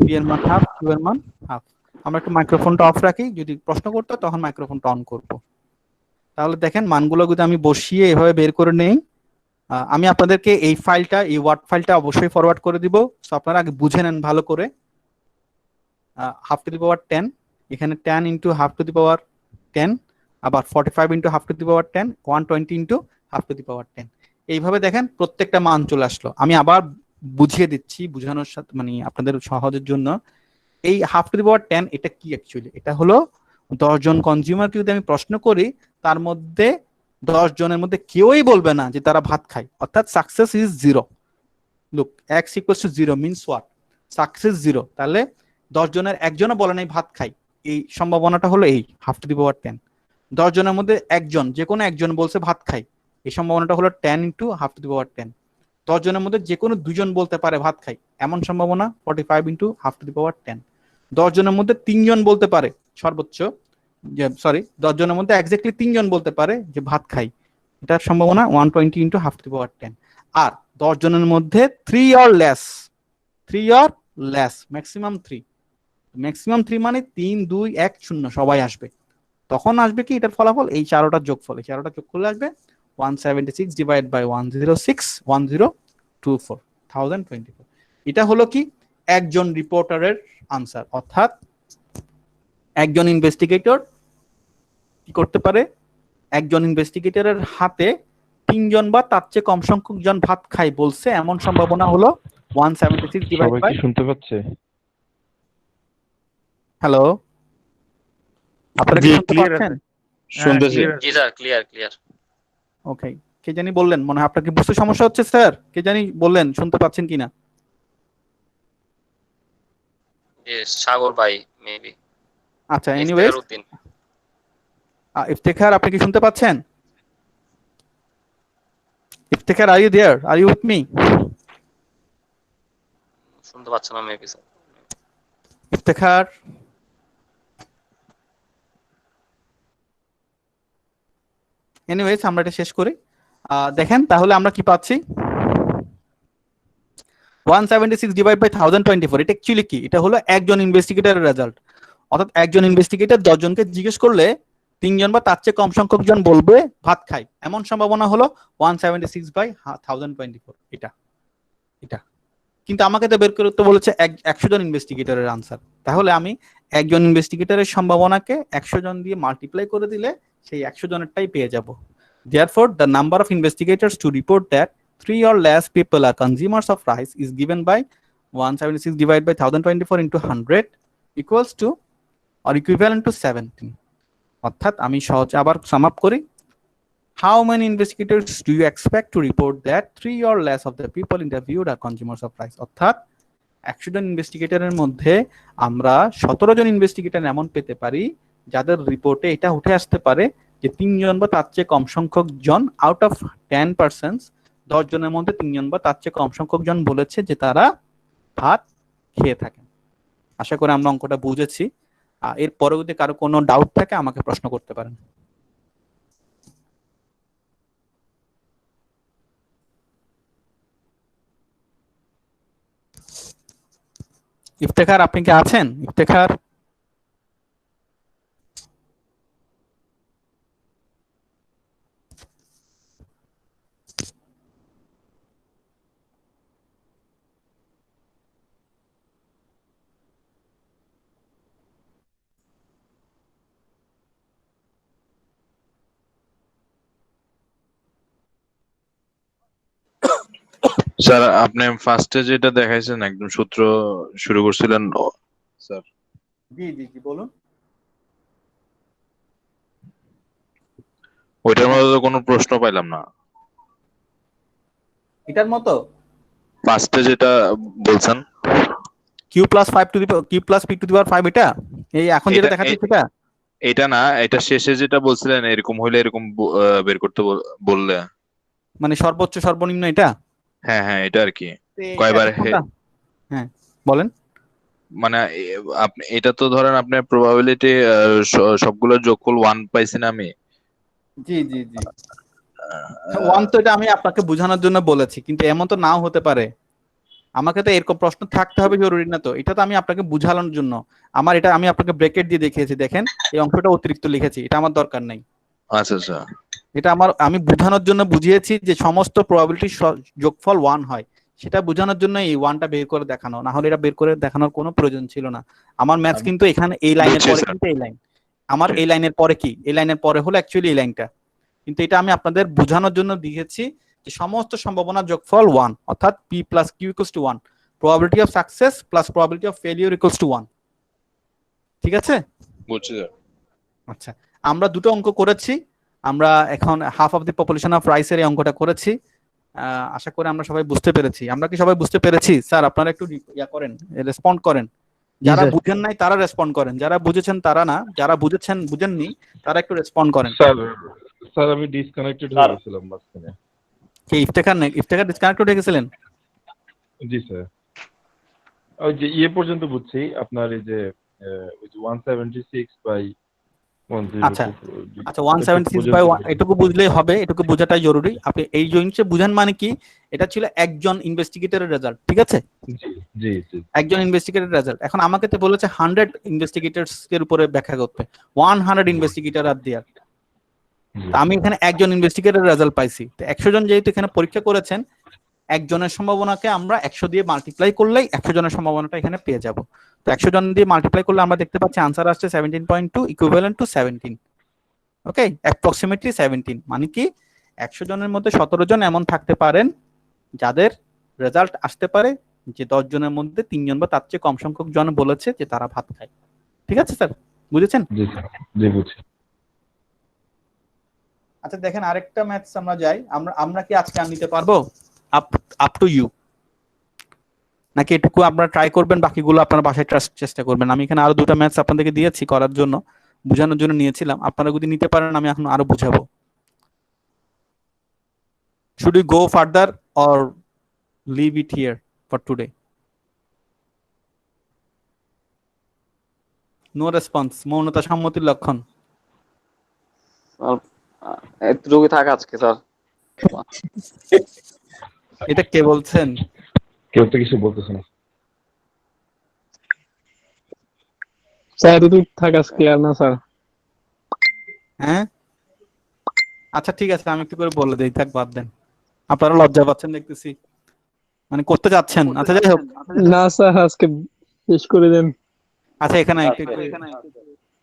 p এর মান হাফ, q এর মান হাফ। আমরা একটু মাইক্রোফোনটা অফ রাখি, যদি প্রশ্ন করতে তখন মাইক্রোফোনটা অন করব। তাহলে দেখেন মানগুলো যদি আমি বসিয়ে এভাবে বের করে নেই, আমি আপনাদেরকে এই ফাইলটা, এই ওয়ার্ড ফাইলটা অবশ্যই ফরওয়ার্ড করে দিব। সো আপনারা আগে বুঝে নেন ভালো করে। হাফ টু দি পাওয়ার 10, এখানে 10 into half to the power 10, আবার 45 into half to the power 10, 120 into half to the power 10। এইভাবে দেখেন প্রত্যেকটা মান চলে আসলো। আমি আবার বুঝিয়ে দিচ্ছি বোঝানোর সাথে, মানে আপনাদের সহজের জন্য। এই হাফ টু দি পাওয়ার 10 এটা কি অ্যাকচুয়ালি, এটা হলো 10 জন কনজিউমারকে যদি আমি প্রশ্ন করি, তার মধ্যে 10 জনের মধ্যে কেউই বলবে না যে তারা ভাত খায়, অর্থাৎ success is 0। Look, x equals to 0 means what, success 0। তাহলে 10 জনের একজনও বলে নাই ভাত খাই, এই সম্ভাবনাটা হলো এই হাফ টু দি পাওয়ার 10। 10 জনের মধ্যে একজন, যে কোনো একজন বলছে ভাত খাই, এই সম্ভাবনাটা হলো 10 into half to the power 10। 10 জনের মধ্যে যে কোনো দুজন বলতে পারে ভাত খাই, এমন সম্ভাবনা 45 into half to the power 10। 10 জনের মধ্যে 3 জন বলতে পারে সর্বোচ্চ, যে সরি 10 জনের মধ্যে এক্স্যাক্টলি 3 জন বলতে পারে যে ভাত খাই, এটার সম্ভাবনা 120 into half to the power 10। আর 10 জনের মধ্যে 3 or less, 3 or less, maximum 3, maximum 3 মানে 3 2 1 0 সবাই আসবে। তখন আসবে কি এটার ফলাফল, এই চারোটার যোগফল, এই চারোটা যোগ করলে আসবে 176 ডিভাইড বাই 106 1024 1024। এটা হলো কি একজন রিপোর্টারের আনসার, অর্থাৎ একজন ইনভেস্টিগেটর কি করতে পারে, একজন ইনভেস্টিগেটরের হাতে 3 জন বা তার চেয়ে কম সংখ্যক জন ভাত খায় বলছে, এমন সম্ভাবনা হলো 176 ডিভাইড সবাই বাই। কি শুনতে পাচ্ছে? হ্যালো, আপনারা কি জি, শুনতে ক্লিয়ার পাচ্ছেন? আছে। হ্যাঁ, শুনতেছি। ক্লিয়ার জি আছে। Sir, clear clear. ওকে, কে জানি বললেন, মনে হয় আপনার কি বুঝতে সমস্যা হচ্ছে স্যার? কে জানি বললেন শুনতে পাচ্ছেন কিনা? জি, সাগর ভাই মেবি, আচ্ছা, এনিওয়েজ, ইফতেখার উদ্দিন। ইফতেখার আপনি কি শুনতে পাচ্ছেন? Iftekhar, are you there? Are you with me? শুনতে পাচ্ছে না মেবি স্যার। ইফতেখার, এনিওয়েজ আমরা এটা শেষ করি। দেখেন তাহলে আমরা কি পাচ্ছি, 176 ডিভাইড বাই 1024, এটা অ্যাকচুয়ালি কি? এটা হলো একজন ইনভেস্টিগেটরের রেজাল্ট। অর্থাৎ একজন ইনভেস্টিগেটর 10 জনকে জিজ্ঞেস করলে 3 জন বা তার চেয়ে কম সংখ্যক জন বলবে ভাত খাই, এমন সম্ভাবনা হলো 176 বাই 1024। এটা এটা কিন্তু আমাকে তো বের করতে বলেছে 100 জন ইনভেস্টিগেটরের আনসার। তাহলে আমি একজন ইনভেস্টিগেটরের সম্ভাবনাকে 100 জন দিয়ে মাল্টিপ্লাই করে দিলে সেই 100 জনেরটাই পেয়ে যাব। Therefore, the number of investigators to report that 3 or less people are consumers of rice is given by 176 divided by 1024 into 100 equals to or equivalent to 17. অর্থাৎ আমি সহজে আবার সাম আপ করি, how many investigators do you expect to report that 3 or less of the people interviewed are consumers of rice? অর্থাৎ 100 জন ইনভেস্টিগেটরের মধ্যে আমরা 17 জন investigator এমন পেতে পারি যাদের রিপোর্টে এটা উঠে আসতে পারে যে 3 জন বা তার চেয়ে কম সংখ্যক জন আউট অফ 10%, 10 জনের মধ্যে 3 জন বা তার চেয়ে কম সংখ্যক জন বলেছে যে তারা ভাত খেয়ে থাকেন। আশা করি আমরা অঙ্কটা বুঝেছি। এর পরে যদি কারো কোনো ডাউট থাকে আমাকে প্রশ্ন করতে পারেন। ইফতেখার, আপনি কি আছেন? ইফতেখার, স্যার আপনি ফার্স্টে যেটা দেখাইছেন একদম সূত্র শুরু করছিলেন স্যার, জি জি জি বলুন। ওইটার মধ্যে তো কোনো প্রশ্ন পাইলাম না। এটার মতো ফার্স্টে যেটা বলছেন q plus 5 to the q plus p to the power 5, এটা এই এখন যেটা এটা দেখাচ্ছি সেটা? এটা না, এটা শেষে যেটা বলছিলেন এরকম হইলে এরকম বের করতে বললে, মানে সর্বোচ্চ সর্বনিম্ন এটা? হ্যাঁ হ্যাঁ এটা আর কি কয়বার কয়বার হ্যাঁ বলেন। মানে আপনি এটা তো ধরেন আপনার প্রবাবিলিটি সবগুলো যোগফল 1 পাইছেন আমি। জি জি জি, 1 তো এটা আমি আপনাকে বোঝানোর জন্য বলেছি, কিন্তু এমন তো নাও হতে পারে। আমাকে তো এরকম প্রশ্ন থাকতে হবে জরুরি না তো, এটা তো আমি আপনাকে বুঝানোর জন্য। আমার এটা আমি আপনাকে ব্র্যাকেট দিয়ে দেখিয়েছি, দেখেন এই অংশটা অতিরিক্ত লিখেছি, এটা আমার দরকার নেই। আচ্ছা আচ্ছা, এটা আমি বোঝানোর জন্য বুঝিয়েছি যে সমস্ত প্রবাবিলিটি যোগফল 1 হয়, সেটা বোঝানোর জন্য এই 1টা বের করে দেখানো, না হলে এটা বের করে দেখানোর কোনো প্রয়োজন ছিল না। আমার ম্যাথস কিন্তু এখানে এই লাইনের পরে কিন্তু এই লাইন, আমার এই লাইনের পরে কি, এই লাইনের পরে হলো অ্যাকচুয়ালি এই লাইনটা, কিন্তু এটা আমি আপনাদের বোঝানোর জন্য দিয়েছি যে সমস্ত সম্ভাবনা যোগফল 1, অর্থাৎ p plus q equals to 1, probability of success plus probability of failure equals to 1। ঠিক আছে, বুঝছি স্যার। আচ্ছা, আমরা দুটো অঙ্ক করেছি। আমরা এখন half of the population of রাইসের এই অঙ্কটা করেছি। আশা করি আমরা সবাই বুঝতে পেরেছি। আমরা কি সবাই বুঝতে পেরেছি? স্যার আপনারা একটু ইয়া করেন, রেসপন্ড করেন। যারা বুঝেন নাই তারা রেসপন্ড করেন, যারা বুঝেছেন তারা না, যারা বুঝেছেন বুঝেননি তারা একটু রেসপন্ড করেন। স্যার আমি ডিসকানেক্টেড হয়ে গেছিলাম মাঝখানে। কি ইফতেখার নেই? ইফতেখার ডিসকানেক্ট হয়ে গেছিলেন? জি স্যার, ওই যে ইয়ে পর্যন্ত বুঝছি আপনার এই যে ওই যে 176 বাই 10। আচ্ছা আচ্ছা, 176 বাই 1 এটুকু বুঝলেই হবে, এটুকু বোঝাটাই জরুরি। আপনি এই জিনিসটা বুঝেন মানে কি, এটা ছিল একজন ইনভেস্টিগেটরের রেজাল্ট, ঠিক আছে? জি জি, একজন ইনভেস্টিগেটর রেজাল্ট। এখন আমাকে তো বলেছে 100 ইনভেস্টিগেটরস এর উপরে ব্যাখ্যা করতে, 100 ইনভেস্টিগেটর আর দেয়ার। আমি এখানে একজন ইনভেস্টিগেটর রেজাল্ট পাইছি। তো 100 জন যেহেতু এখানে পরীক্ষা করেছেন, একজনের সম্ভাবনাকে আমরা 100 দিয়ে মাল্টিপ্লাই করলেই 100 জনের সম্ভাবনাটা এখানে পেয়ে যাব। তো 100 জন দিয়ে মাল্টিপ্লাই করলে আমরা দেখতে পাচ্ছি আনসার আসছে 17.2 ইকুইভ্যালেন্ট টু 17। ওকে, অ্যাপ্রক্সিমেটলি 17, মানে কি 100 জনের মধ্যে 17 জন এমন থাকতে পারেন যাদের রেজাল্ট আসতে পারে যে 10 জনের মধ্যে 3 জন বা তার চেয়ে কম সংখ্যক জন বলেছে যে তারা ভাত খায়। ঠিক আছে স্যার, বুঝেছেন? জি স্যার, জি বুঝছি। আচ্ছা দেখেন আরেকটা ম্যাথস আমরা যাই, আমরা কি আজকে আর নিতে পারবো? আপ টু ইউ, নাকি এটুকু আপনারা ট্রাই করবেন, বাকিগুলো আপনারা বাসায় চেষ্টা করবেন? আমি এখানে আরো দুটো ম্যাথস আপনাদেরকে দিয়েছি করার জন্য, বোঝানোর জন্য নিয়েছিলাম। আপনারা যদি নিতে পারেন আমি এখন আরো বুঝাবো। Should we go further or leave it here for today? No response, মৌনতা সম্মতির লক্ষণ। এতটুকু থাক আজকে স্যার। এটা কে বলছেন? কেউ তো কিছু বলতেছে না। স্যার এতটুকু থাক আজকে আর না স্যার। হ্যাঁ আচ্ছা ঠিক আছে, আমি একটু করে বলে দিই, থাক বাদ দেন, আপনারা লজ্জা পাচ্ছেন দেখতেছি, মানে করতে যাচ্ছেন। আচ্ছা যাই হোক, না স্যার আজকে শেষ করে দেন। আচ্ছা এখানে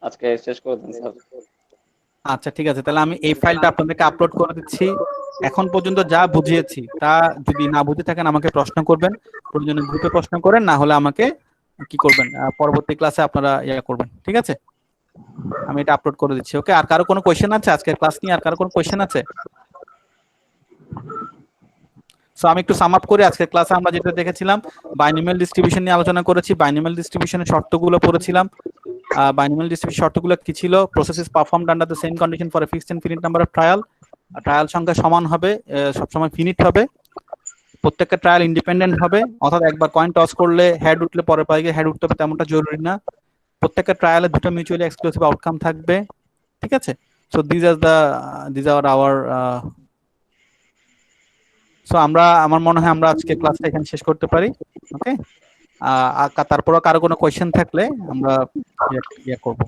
আজকে শেষ করে দিন স্যার। আচ্ছা ঠিক আছে, তাহলে আমি এই ফাইলটা আপনাদেরকে আপলোড করে দিচ্ছি। এখন পর্যন্ত যা বুঝিয়েছি তা যদি না বুঝে থাকেন আমাকে প্রশ্ন করবেন, প্রয়োজনে গ্রুপে প্রশ্ন করেন, না হলে আমাকে কি করবেন পরবর্তী ক্লাসে আপনারা ইয়া করবেন, ঠিক আছে? আমি এটা আপলোড করে দিচ্ছি। ওকে, আর কারো কোনো কোয়েশ্চেন আছে আজকের ক্লাস নিয়ে? আর কারো কোনো কোয়েশ্চেন আছে? সো আমি একটু সাম আপ করি। আজকের ক্লাসে আমরা যেটা দেখেছিলাম, বাইনোমিয়াল ডিস্ট্রিবিউশন নিয়ে আলোচনা করেছি। বাইনোমিয়াল ডিস্ট্রিবিউশনের শর্তগুলো পড়েছিলাম। বাইনোমিয়াল ডিস্ট্রিবিউশন শর্তগুলো কি ছিল? Process is performed under the same condition for a fixed and finite number of trial. Trial সংখ্যা সমান হবে, সবসময় ফিনিট হবে, প্রত্যেকটা ট্রায়াল ইন্ডিপেন্ডেন্ট হবে, অর্থাৎ একবার কয়েন টস করলে হেড উঠলে পরের পায়ে গিয়ে হেড উঠতে হবে তেমনটা জরুরি না। প্রত্যেকটা ট্রায়ালে দুটো মিউচুয়ালি এক্সক্লুসিভ আউটকাম থাকবে, ঠিক আছে? So this are our so আমরা, আমার মনে হয় আমরা আজকে ক্লাসটা এখানে শেষ করতে পারি। ওকে, তারপরও কারো কোনো কোয়েশ্চেন থাকলে আমরা ইয়ে করবো।